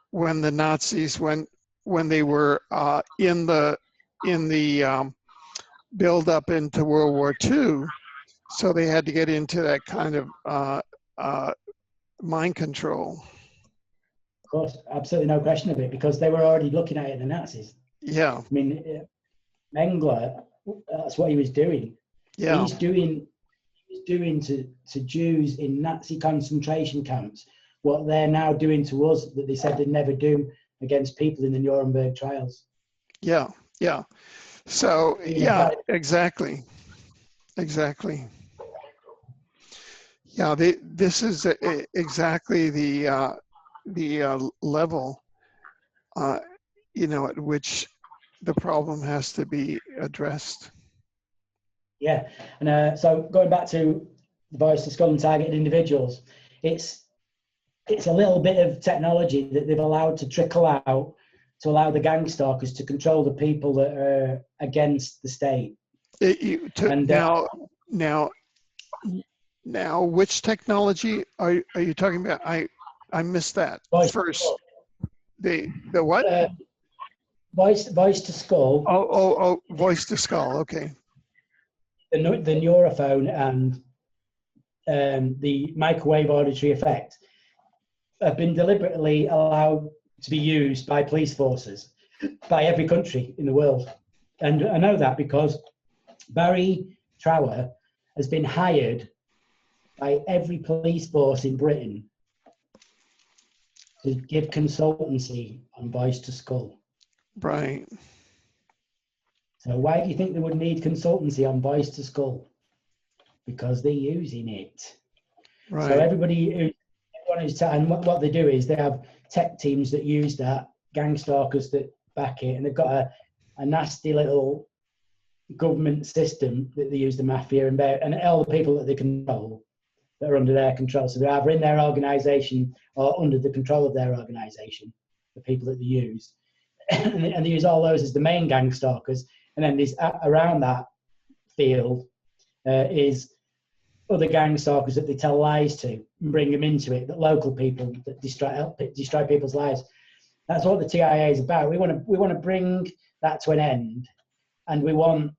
when the Nazis, when they were in the build up into World War II, so they had to get into that kind of mind control. Of course, absolutely no question of it, because they were already looking at it, the Nazis. Yeah. I mean, Mengele, that's what he was doing. Yeah. He was doing to Jews in Nazi concentration camps what they're now doing to us that they said they'd never do against people in the Nuremberg trials. Yeah, yeah. So yeah, exactly. Yeah, this is exactly the level, you know, at which the problem has to be addressed. Yeah, and so going back to the voice to skull and targeted individuals, it's a little bit of technology that they've allowed to trickle out to allow the gang stalkers to control the people that are against the state. Now, which technology are you talking about? I missed that first. The what? Voice to skull. Oh, voice to skull. Okay. The neurophone and the microwave auditory effect have been deliberately allowed to be used by police forces, by every country in the world. And I know that because Barry Trower has been hired by every police force in Britain to give consultancy on voice to skull. Right. So why do you think they would need consultancy on voice to skull? Because they're using it. Right. So everyone who's and what they do is they have tech teams that use that, gang stalkers that back it, and they've got a nasty little government system that they use, the mafia and all the people that they control that are under their control. So they're either in their organisation or under the control of their organisation, the people that they use. And they use all those as the main gang stalkers. And then there's around that field is other gang stalkers that they tell lies to and bring them into it, that local people that destroy people's lives. That's what the TIA is about. We want to bring that to an end, and we want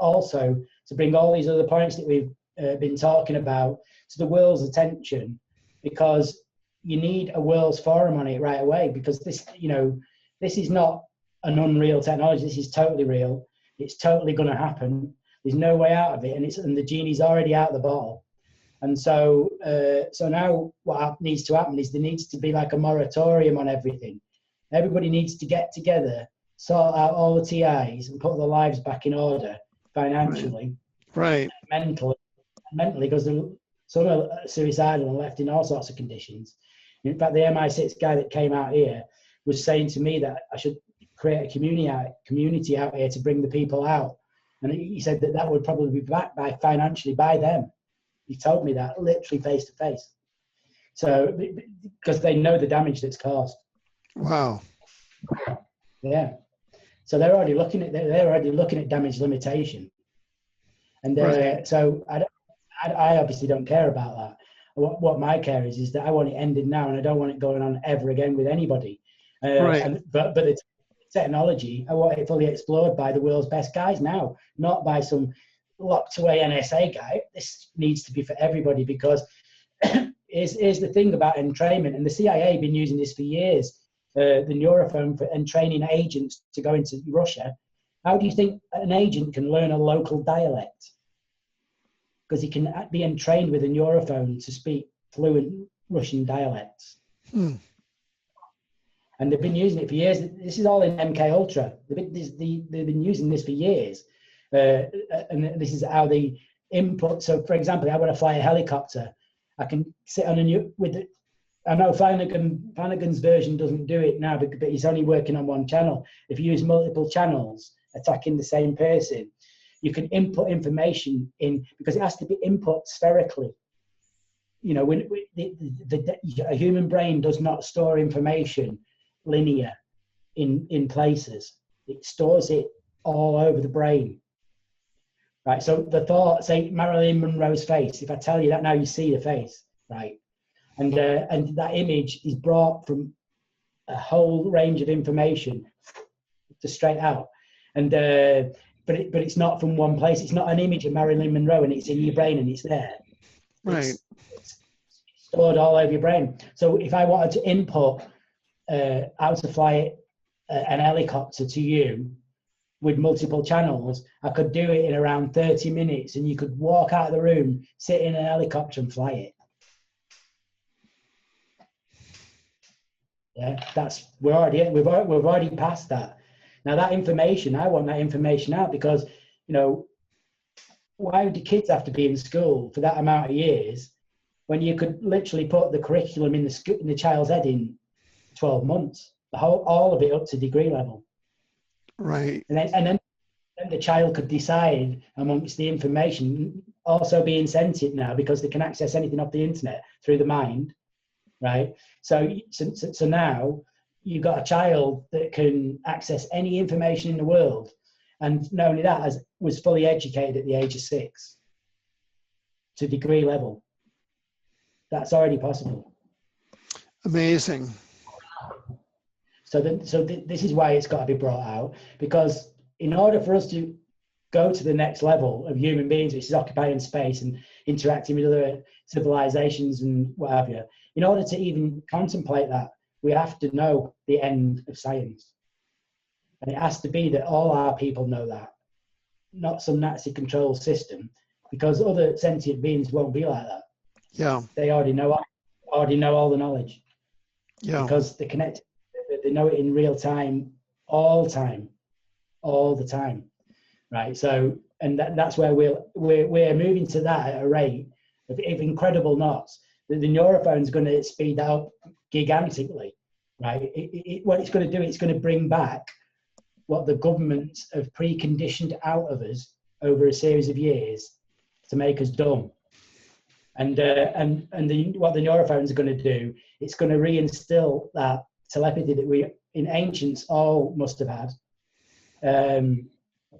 also to bring all these other points that we've been talking about to the world's attention, because you need a world's forum on it right away, because this is not an unreal technology. This is totally real. It's totally going to happen. There's no way out of it, and the genie's already out of the bottle. And so now what needs to happen is there needs to be like a moratorium on everything. Everybody needs to get together, sort out all the TIs, and put their lives back in order financially, right? Mentally, because some are suicidal and left in all sorts of conditions. In fact, the MI6 guy that came out here was saying to me that I should create a community out here to bring the people out. And he said that that would probably be backed by financially by them. He told me that literally face to face. So, because they know the damage that's caused. Wow. Yeah. So they're already looking at damage limitation. And Right. so I obviously don't care about that. What my care is that I want it ended now, and I don't want it going on ever again with anybody. Right. But the technology, I want it fully explored by the world's best guys now, not by some locked away NSA guy. This needs to be for everybody, because here's the thing about entrainment, and the CIA have been using this for years, the neurophone for entraining agents to go into Russia. How do you think an agent can learn a local dialect? Because he can be entrained with a neurophone to speak fluent Russian dialects. And they've been using it for years. This is all in MK Ultra. They've been using this for years. And this is how they input. So, for example, I want to fly a helicopter. I can sit on I know Flanagan's version doesn't do it now, but he's only working on one channel. If you use multiple channels attacking the same person, you can input information in, because it has to be input spherically. You know, when a human brain does not store information linear in places. It stores it all over the brain. Right, so the thought, say Marilyn Monroe's face, if I tell you that now, you see the face, right? And that image is brought from a whole range of information to straight out. And but it's not from one place. It's not an image of Marilyn Monroe and it's in your brain and it's there. Right. It's stored all over your brain. So if I wanted to input how to fly an helicopter to you with multiple channels, I could do it in around 30 minutes, and you could walk out of the room, sit in an helicopter and fly it. Yeah, we've already passed that. Now that information, I want that information out, because, you know, why do kids have to be in school for that amount of years when you could literally put the curriculum in the child's head in 12 months, all of it up to degree level? Right. And then the child could decide amongst the information, also being sentient now, because they can access anything off the internet through the mind, right? So now you've got a child that can access any information in the world, and not only that, was fully educated at the age of 6 to degree level. That's already possible. Amazing. So this is why it's got to be brought out, because in order for us to go to the next level of human beings, which is occupying space and interacting with other civilizations and what have you, in order to even contemplate that, we have to know the end of science. And it has to be that all our people know that, not some Nazi control system, because other sentient beings won't be like that. Yeah. They already know all the knowledge. Yeah. Because they're connected. They know it in real time, all the time, right? So, and that's where we're moving to that at a rate of incredible knots. The neurophone is going to speed that up gigantically, right? What it's going to do, it's going to bring back what the governments have preconditioned out of us over a series of years to make us dumb. And what the neurophones are going to do, it's going to reinstill that telepathy that we in ancients all must have had,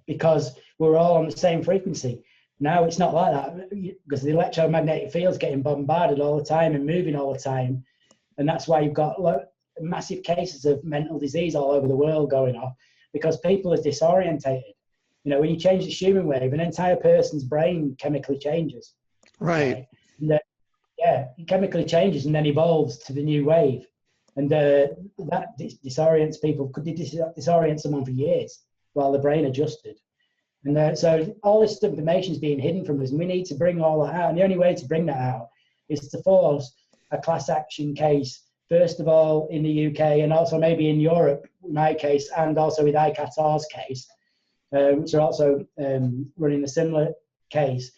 because we're all on the same frequency. Now it's not like that, because the electromagnetic field's getting bombarded all the time and moving all the time, and that's why you've got massive cases of mental disease all over the world going off, because people are disorientated. You know, when you change the Schumann wave, an entire person's brain chemically changes. Right. And it chemically changes and then evolves to the new wave. And that disorients people. Could disorient someone for years while the brain adjusted. And so all this information is being hidden from us, and we need to bring all that out. And the only way to bring that out is to force a class action case, first of all in the UK, and also maybe in Europe, in my case, and also with iCatar's case, which are also running a similar case,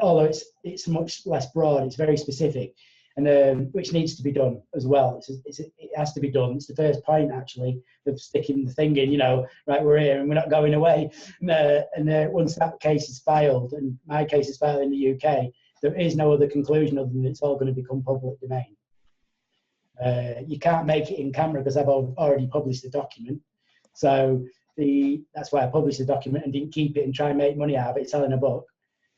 although it's much less broad, it's very specific. and which needs to be done as well. It has to be done. It's the first point, actually, of sticking the thing in, right, we're here and we're not going away. And once that case is filed, and my case is filed in the UK, there is no other conclusion other than it's all going to become public domain. You can't make it in camera because I've already published the document. So that's why I published the document and didn't keep it and try and make money out of it selling a book,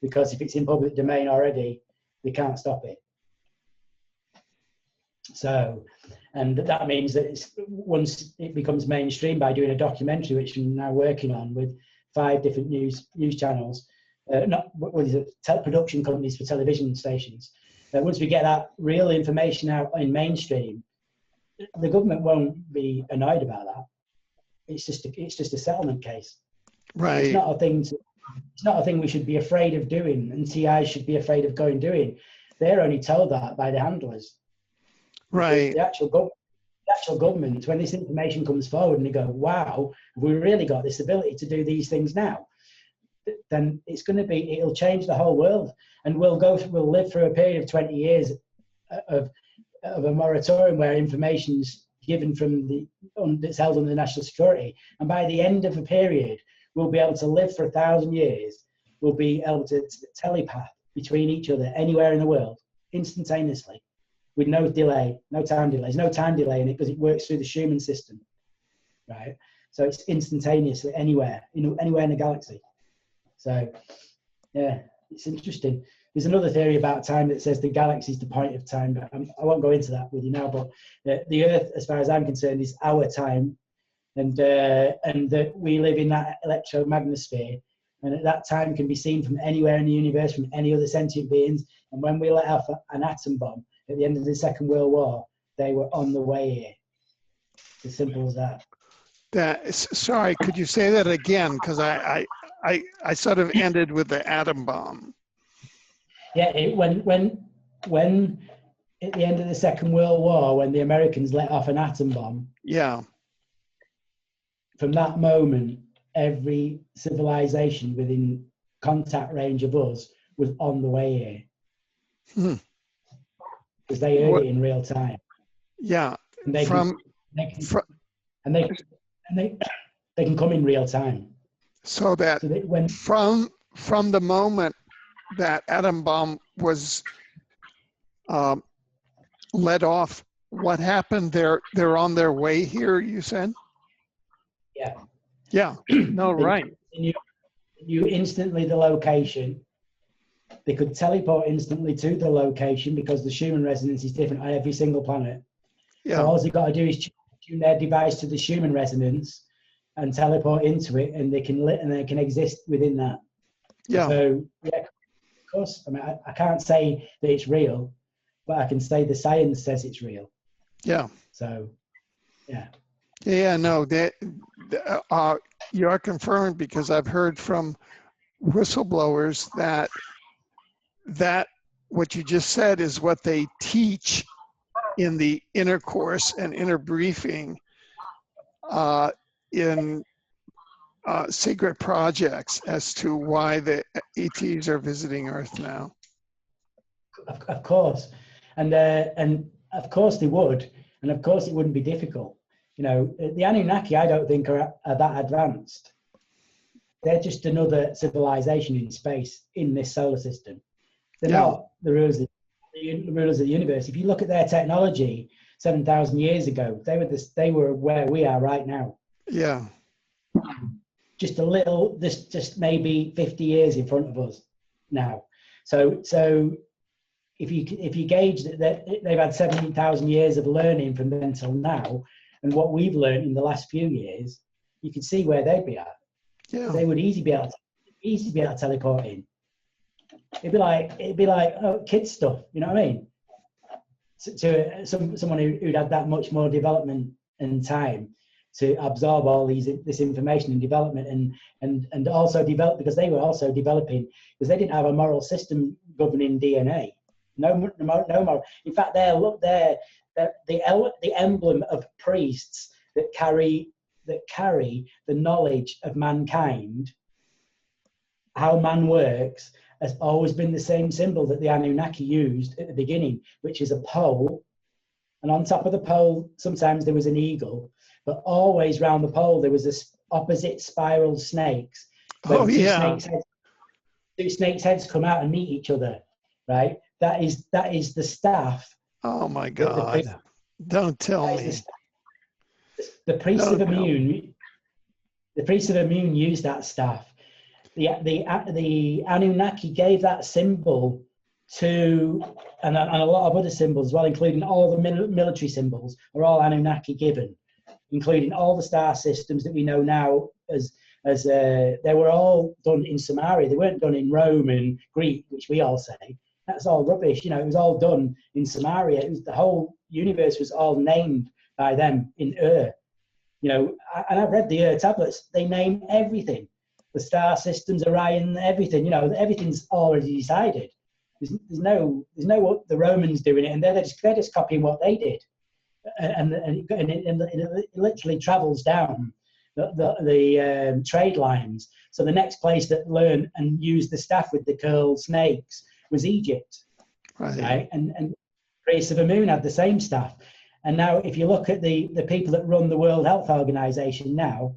because if it's in public domain already, they can't stop it. So, and that means that once it becomes mainstream by doing a documentary, which I'm now working on with 5 different news channels, production companies for television stations. Once we get that real information out in mainstream, the government won't be annoyed about that. It's just a settlement case. Right. It's not a thing we should be afraid of doing, and TI should be afraid of doing. They're only told that by the handlers. Right. The actual government, when this information comes forward and they go, wow, have we really got this ability to do these things now? Then it'll change the whole world, and we'll live through a period of 20 years of a moratorium where information's given that's held under national security, and by the end of the period, we'll be able to live for 1,000 years. We'll be able to telepath between each other anywhere in the world instantaneously, with no delay, no time delay. There's no time delay in it because it works through the Schumann system, right? So it's instantaneously anywhere in the galaxy. So, yeah, it's interesting. There's another theory about time that says the galaxy is the point of time, but I won't go into that with you now. But the Earth, as far as I'm concerned, is our time, and that we live in that electromagnosphere, and at that time can be seen from anywhere in the universe, from any other sentient beings. And when we let off an atom bomb at the end of the Second World War, they were on the way here. As simple as that. Sorry, could you say that again? Because I sort of ended with the atom bomb. Yeah, when at the end of the Second World War, when the Americans let off an atom bomb. Yeah. From that moment, every civilization within contact range of us was on the way here. Because they heard it in real time. Yeah. And they can come in real time. So that from the moment that atom bomb was let off, what happened? They're on their way here, you said? Yeah. Yeah. No, right. You instantly the location. They could teleport instantly to the location because the Schumann resonance is different on every single planet. Yeah. So all they've got to do is tune their device to the Schumann resonance and teleport into it, and they can exist within that. Yeah. So yeah, of course. I mean, I can't say that it's real, but I can say the science says it's real. Yeah. So, yeah. Yeah. No, you are confirmed, because I've heard from whistleblowers that what you just said is what they teach in the inner course and inner briefing in secret projects as to why the ETs are visiting Earth now. Of course, and of course they would, and of course it wouldn't be difficult. The Anunnaki, I don't think are that advanced. They're just another civilization in space in this solar system. They're not the rulers of the universe. If you look at their technology 7,000 years ago, they were where we are right now. Yeah. Just maybe 50 years in front of us now. So if you gauge that they've had 17,000 years of learning from then till now, and what we've learned in the last few years, you can see where they'd be at. Yeah. They would easily be able to teleport in. It'd be like kids stuff, you know what I mean? To someone who'd had that much more development and time to absorb all this information and development and also develop, because they were also developing, because they didn't have a moral system governing DNA. No moral. In fact, they're the emblem of priests that carry the knowledge of mankind, how man works, has always been the same symbol that the Anunnaki used at the beginning, which is a pole. And on top of the pole, sometimes there was an eagle, but always round the pole, there was this opposite spiral snakes. Oh, yeah. Two snakes' heads come out and meet each other, right? That is the staff. Oh, my God. Don't tell me. The priests of Immune, the priests of Immune used that staff. The Anunnaki gave that symbol to, and a lot of other symbols as well, including all the military symbols, are all Anunnaki given, including all the star systems that we know now as they were all done in Sumeria. They weren't done in Rome and Greek, which we all say. That's all rubbish. You know, it was all done in Sumeria. It was, the whole universe was all named by them in Ur. You know, and I've read the tablets. They name everything. The star systems, Orion, everything. You know, everything's already decided. There's no the Romans doing it, and they're just copying what they did, and it literally travels down the trade lines. So the next place that learned and used the staff with the curled snakes was Egypt, right? And Priests of Amun had the same staff. And now, if you look at the people that run the World Health Organization now,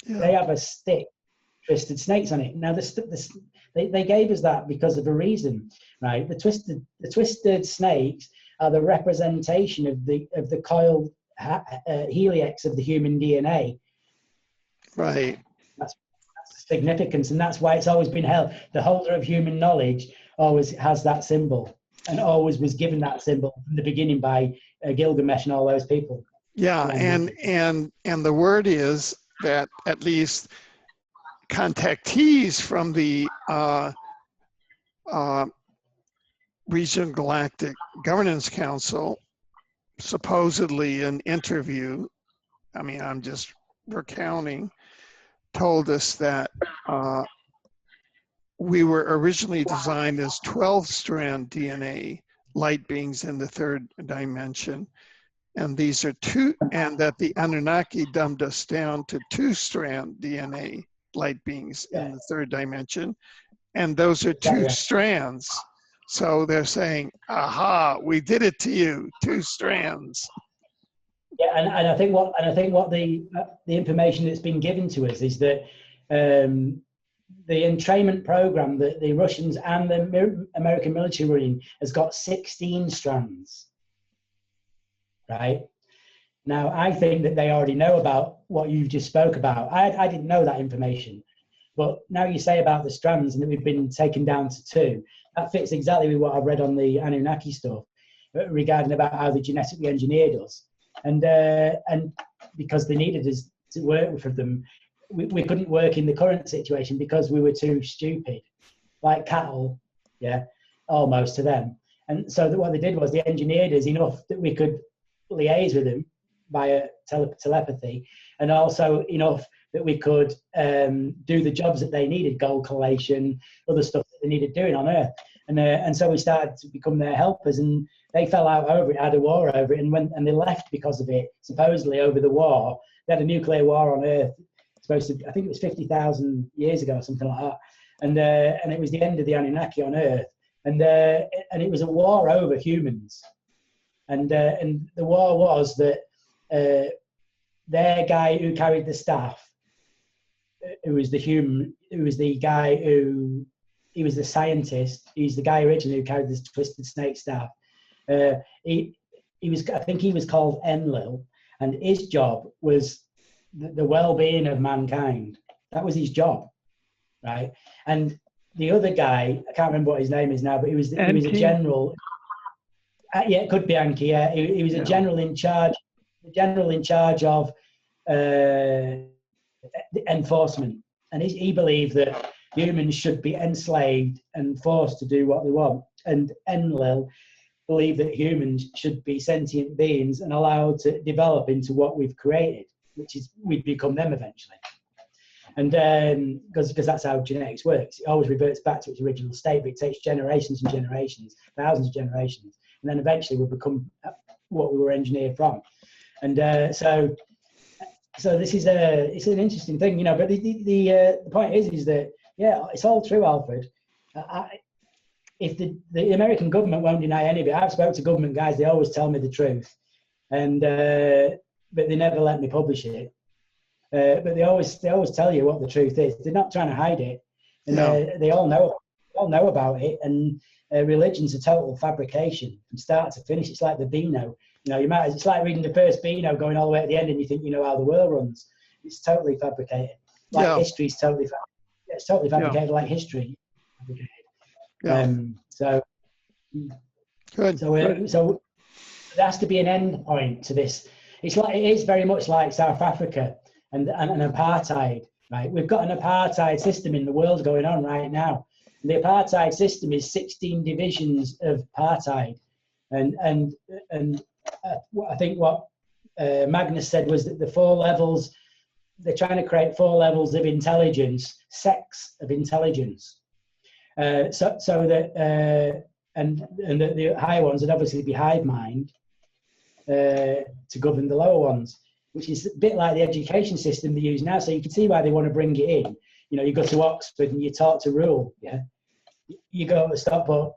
they have a stick, twisted snakes on it. Now, they gave us that because of a reason, right? The twisted snakes are the representation of the coiled helix of the human DNA. Right. That's the significance, and that's why it's always been held. The holder of human knowledge always has that symbol, and always was given that symbol from the beginning by Gilgamesh and all those people. Yeah, and the word is that at least contactees from the Regional Galactic Governance Council, supposedly an interview, I mean, I'm just recounting, told us that we were originally designed as 12-strand DNA light beings in the third dimension, and these are and that the Anunnaki dumbed us down to 2-strand DNA light beings in the third dimension, and those are 2 strands. So they're saying, aha, we did it to you, 2 strands. Yeah, and I think what the information that's been given to us is that the entrainment program that the Russians and the American military running has got 16 strands, right? Now, I think that they already know about what you just spoke about. I didn't know that information, but now you say about the strands and that we've been taken down to 2, that fits exactly with what I've read on the Anunnaki stuff regarding about how they genetically engineered us. And because they needed us to work for them, we couldn't work in the current situation because we were too stupid, like cattle, almost to them. And so what they did was they engineered us enough that we could liaise with them via telepathy, and also enough that we could do the jobs that they needed, gold collation, other stuff that they needed doing on Earth. And so we started to become their helpers, and they fell out over it, had a war over it, and they left because of it, supposedly over the war. They had a nuclear war on Earth, I think it was 50,000 years ago or something like that. And it was the end of the Anunnaki on Earth. And it was a war over humans. And the war was that their guy who carried the staff, who was the guy who, he was the scientist, he's the guy originally who carried this twisted snake staff. He was, I think he was called Enlil, and his job was the well-being of mankind. That was his job, right? And the other guy, I can't remember what his name is now, but he was a general. Yeah, it could be Anki. Yeah, he was a general in charge. The general in charge of enforcement, and he believed that humans should be enslaved and forced to do what they want. And Enlil believed that humans should be sentient beings and allowed to develop into what we've created, which is we'd become them eventually. And because that's how genetics works, it always reverts back to its original state, but it takes generations and generations, thousands of generations, and then eventually we'll become what we were engineered from. And so this is it's an interesting thing, you know. But the point is that it's all true, Alfred. if the American government won't deny any of it, I've spoken to government guys, they always tell me the truth, and but they never let me publish it. But they always tell you what the truth is. They're not trying to hide it, and they all know about it. And religion's a total fabrication from start to finish. It's like the Beano. You know, it's like reading the first Beano, going all the way at the end, and you think you know how the world runs. It's totally fabricated. Like history's totally fabricated. It's totally fabricated, like history. So good. So there has to be an end point to this. It is very much like South Africa and apartheid, right? We've got an apartheid system in the world going on right now. And the apartheid system is 16 divisions of apartheid, and I think what Magnus said was that the 4 levels, they're trying to create 4 levels of intelligence, sects of intelligence. So that and the higher ones would obviously be hive mind to govern the lower ones, which is a bit like the education system they use now. So you can see why they want to bring it in. You know, you go to Oxford and you're taught to rule. Yeah, you go to Stockport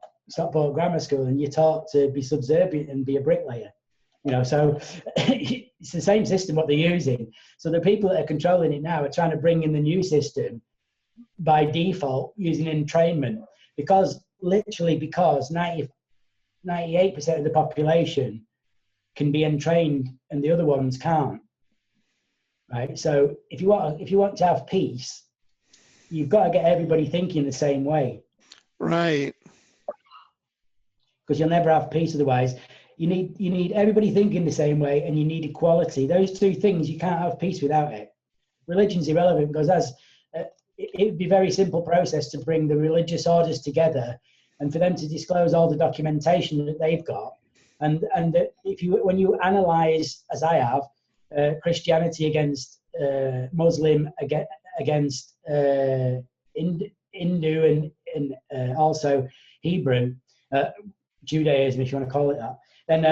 Grammar School and you're taught to be subservient and be a bricklayer. You know, so it's the same system what they're using. So the people that are controlling it now are trying to bring in the new system by default using entrainment, because 98% of the population can be entrained and the other ones can't. Right? So if you want to have peace, you've got to get everybody thinking the same way. Right. Because you'll never have peace otherwise. You need everybody thinking the same way, and you need equality. Those 2 things, you can't have peace without it. Religion's irrelevant because it would be a very simple process to bring the religious orders together and for them to disclose all the documentation that they've got. And when you analyze, as I have, Christianity against Muslim, against Hindu and also Hebrew, Judaism, if you want to call it that, then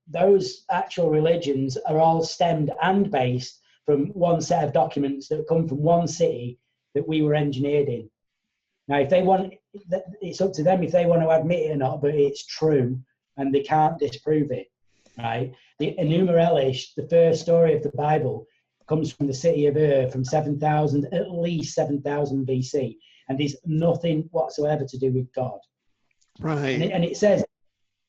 those actual religions are all stemmed and based from one set of documents that come from one city that we were engineered in. Now, if they want, it's up to them if they want to admit it or not, but it's true and they can't disprove it, right? The Enuma Elish, the first story of the Bible, comes from the city of Ur from at least 7,000 BC, and there's nothing whatsoever to do with God. Right. And it says,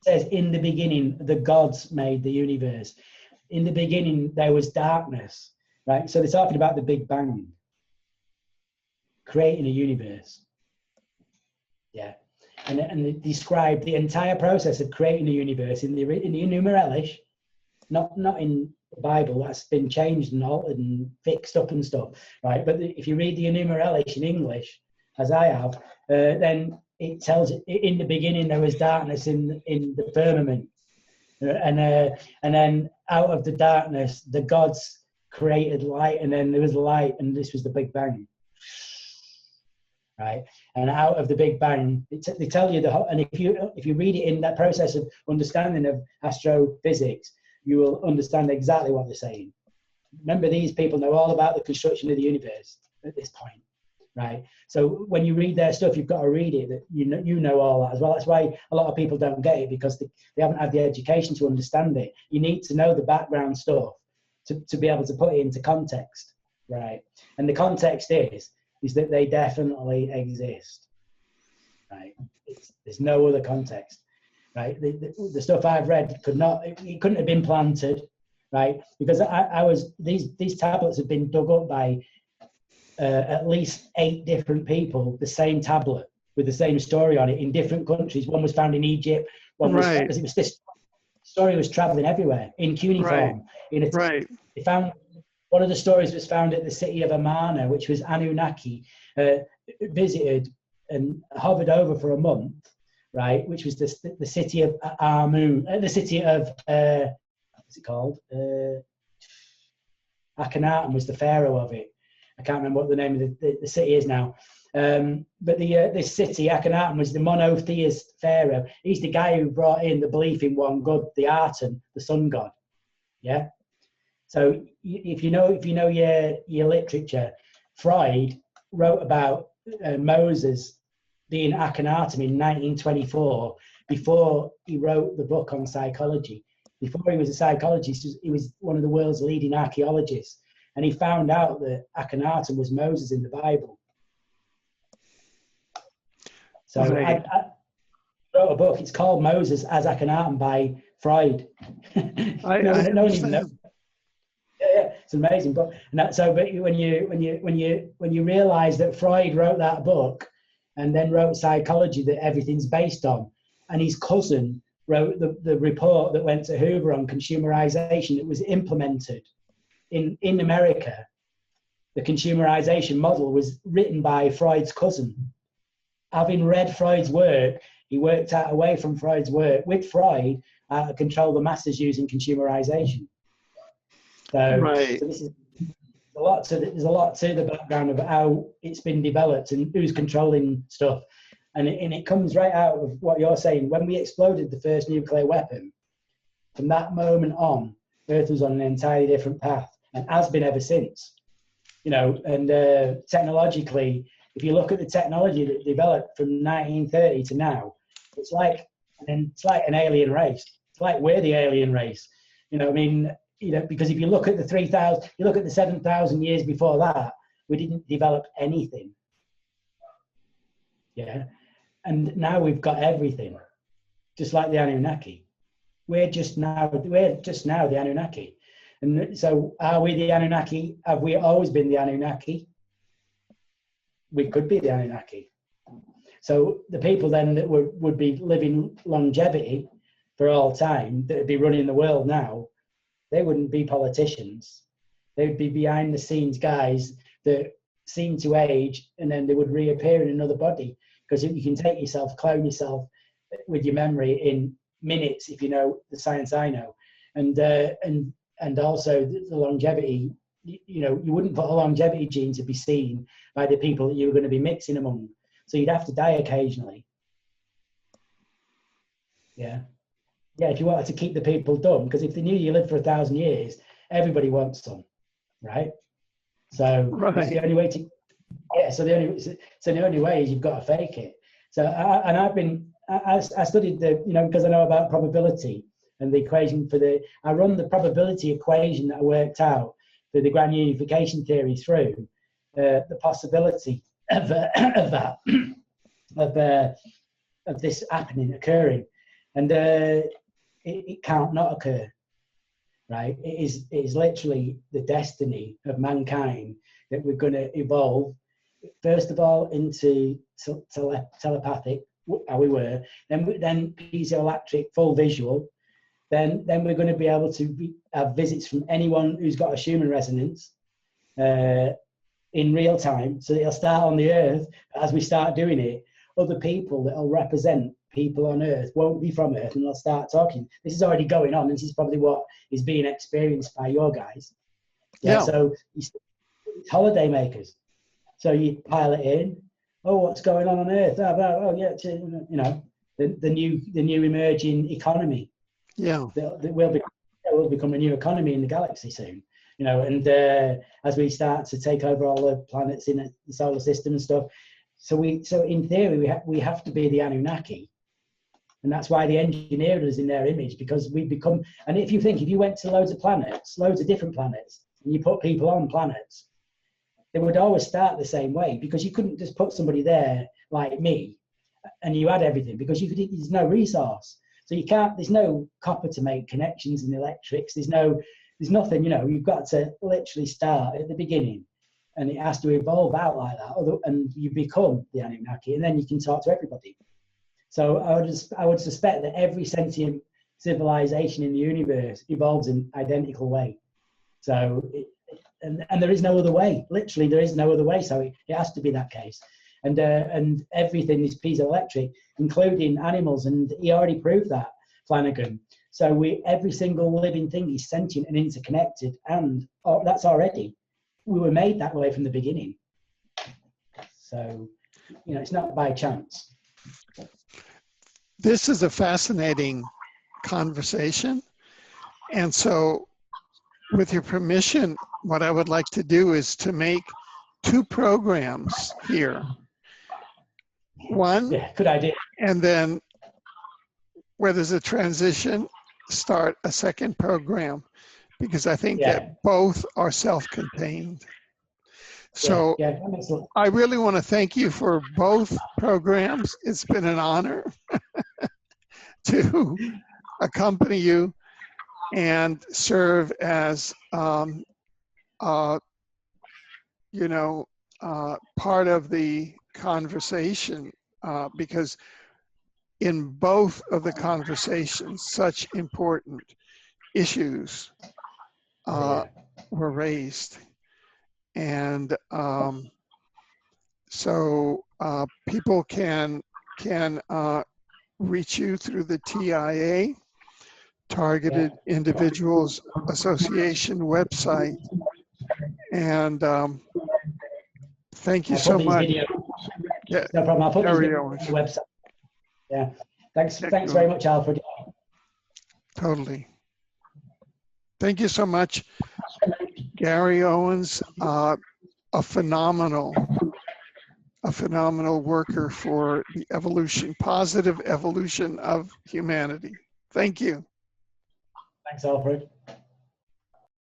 in the beginning, the gods made the universe. In the beginning, there was darkness, right? So they're talking about the Big Bang, creating a universe. Yeah. And they describe the entire process of creating a universe in the Enuma Elish, not in the Bible. That's been changed and altered and fixed up and stuff, right? But if you read the Enuma Elish in English, as I have, then it tells in the beginning there was darkness in the firmament, and then out of the darkness the gods created light, and then there was light, and this was the Big Bang, right? And out of the Big Bang, they tell you and if you read it in that process of understanding of astrophysics, you will understand exactly what they're saying. Remember, these people know all about the construction of the universe at this point. Right. So when you read their stuff, you've got to read it that you know all that as well. That's why a lot of people don't get it, because they haven't had the education to understand it. You need to know the background stuff to be able to put it into context. Right. And the context is that they definitely exist. Right. There's no other context. Right. The stuff I've read it couldn't have been planted. Right. Because these tablets have been dug up by at least 8 different people, the same tablet with the same story on it in different countries. One was found in Egypt. One was, because it was this story was traveling everywhere in cuneiform. They found one of the stories was found at the city of Amana, which was Anunnaki visited and hovered over for a month, right? Which was the city of Amun, the city of what's it called? Akhenaten was the pharaoh of it. I can't remember what the name of the city is now. But this city, Akhenaten, was the monotheist pharaoh. He's the guy who brought in the belief in one God, the Aten, the sun god. Yeah. So if you know your literature, Freud wrote about Moses being Akhenaten in 1924, before he wrote the book on psychology. Before he was a psychologist, he was one of the world's leading archaeologists. And he found out that Akhenaten was Moses in the Bible. So Right. I wrote a book. It's called Moses as Akhenaten by Freud. I no one even knows. understand. Yeah, it's amazing. But when you realize that Freud wrote that book and then wrote psychology that everything's based on, and his cousin wrote the report that went to Hoover on consumerization that was implemented in America. The consumerization model was written by Freud's cousin. Having read Freud's work, he worked out away from Freud's work with Freud to control the masses using consumerization. So, Right. so this is there's a lot to the background of how it's been developed and who's controlling stuff. And it comes right out of what you're saying. When we exploded the first nuclear weapon, from that moment on, Earth was on an entirely different path and has been ever since. You know, and technologically, if you look at the technology that developed from 1930 to now, it's like an alien race. It's like we're the alien race. You know, I mean, you know, because if you look at the 3,000, you look at the 7,000 years before that, we didn't develop anything. Yeah. And now we've got everything, just like the Anunnaki. We're just now the Anunnaki. And so are we the Anunnaki? Have we always been the Anunnaki? We could be the Anunnaki. So the people then that would be living longevity for all time, that would be running the world now, they wouldn't be politicians. They'd be behind the scenes guys that seem to age, and then they would reappear in another body. Because you can take yourself, clone yourself with your memory in minutes, if you know the science I know. And also the longevity, you know, you wouldn't put a longevity gene to be seen by the people that you were going to be mixing among. So you'd have to die occasionally. Yeah. Yeah, if you wanted to keep the people dumb, because if they knew you lived for 1,000 years, everybody wants some, right? So Right. it's the only way to, yeah, so the only way is you've got to fake it. So, I studied the, you know, because I know about probability and the equation I run the probability equation that I worked out for the grand unification theory through the possibility of that, of this happening, and it can't not occur, right? It is literally the destiny of mankind that we're going to evolve, first of all, into telepathic, how we were, then piezoelectric, full visual, then we're going to be able to have visits from anyone who's got a Schumann resonance in real time. So it'll start on the Earth. As we start doing it, other people that will represent people on Earth won't be from Earth, and they'll start talking. This is already going on. This is probably what is being experienced by your guys. Yeah. So it's holiday makers. So you pile it in. Oh, what's going on Earth? Oh, yeah, you know, the new emerging economy. Yeah. That will become a new economy in the galaxy soon. You know, and as we start to take over all the planets in the solar system and stuff. So in theory we have to be the Anunnaki. And that's why they engineered us in their image, because we become, and if you went to loads of planets, loads of different planets, and you put people on planets, they would always start the same way, because you couldn't just put somebody there like me and you had everything, because there's no resource. So you can't, there's no copper to make connections in electrics. There's nothing, you know, you've got to literally start at the beginning, and it has to evolve out like that, and you become the Anunnaki, and then you can talk to everybody. So I would suspect that every sentient civilization in the universe evolves in identical way. So, and there is no other way. Literally, there is no other way. So it has to be that case. And everything is piezoelectric, including animals. And he already proved that, Flanagan. So every single living thing is sentient and interconnected, and that's already. We were made that way from the beginning. So, you know, it's not by chance. This is a fascinating conversation. And so, with your permission, what I would like to do is to make 2 programs here. one, Yeah, good idea. and then where there's a transition, start a second program, because I think Yeah. that both are self-contained. So Yeah, that makes a lot. I really want to thank you for both programs. It's been an honor to accompany you and serve as, you know, part of the conversation, because in both of the conversations, such important issues were raised. And so people can reach you through the TIA, Targeted Individuals Association website. And thank you so much. Yeah, no problem. I'll put these Gary videos Owens. on the website. Yeah, thanks very much, Alfred. Totally. Thank you so much, Gary Owens, a phenomenal worker for the evolution, positive evolution of humanity. Thank you. Thanks, Alfred.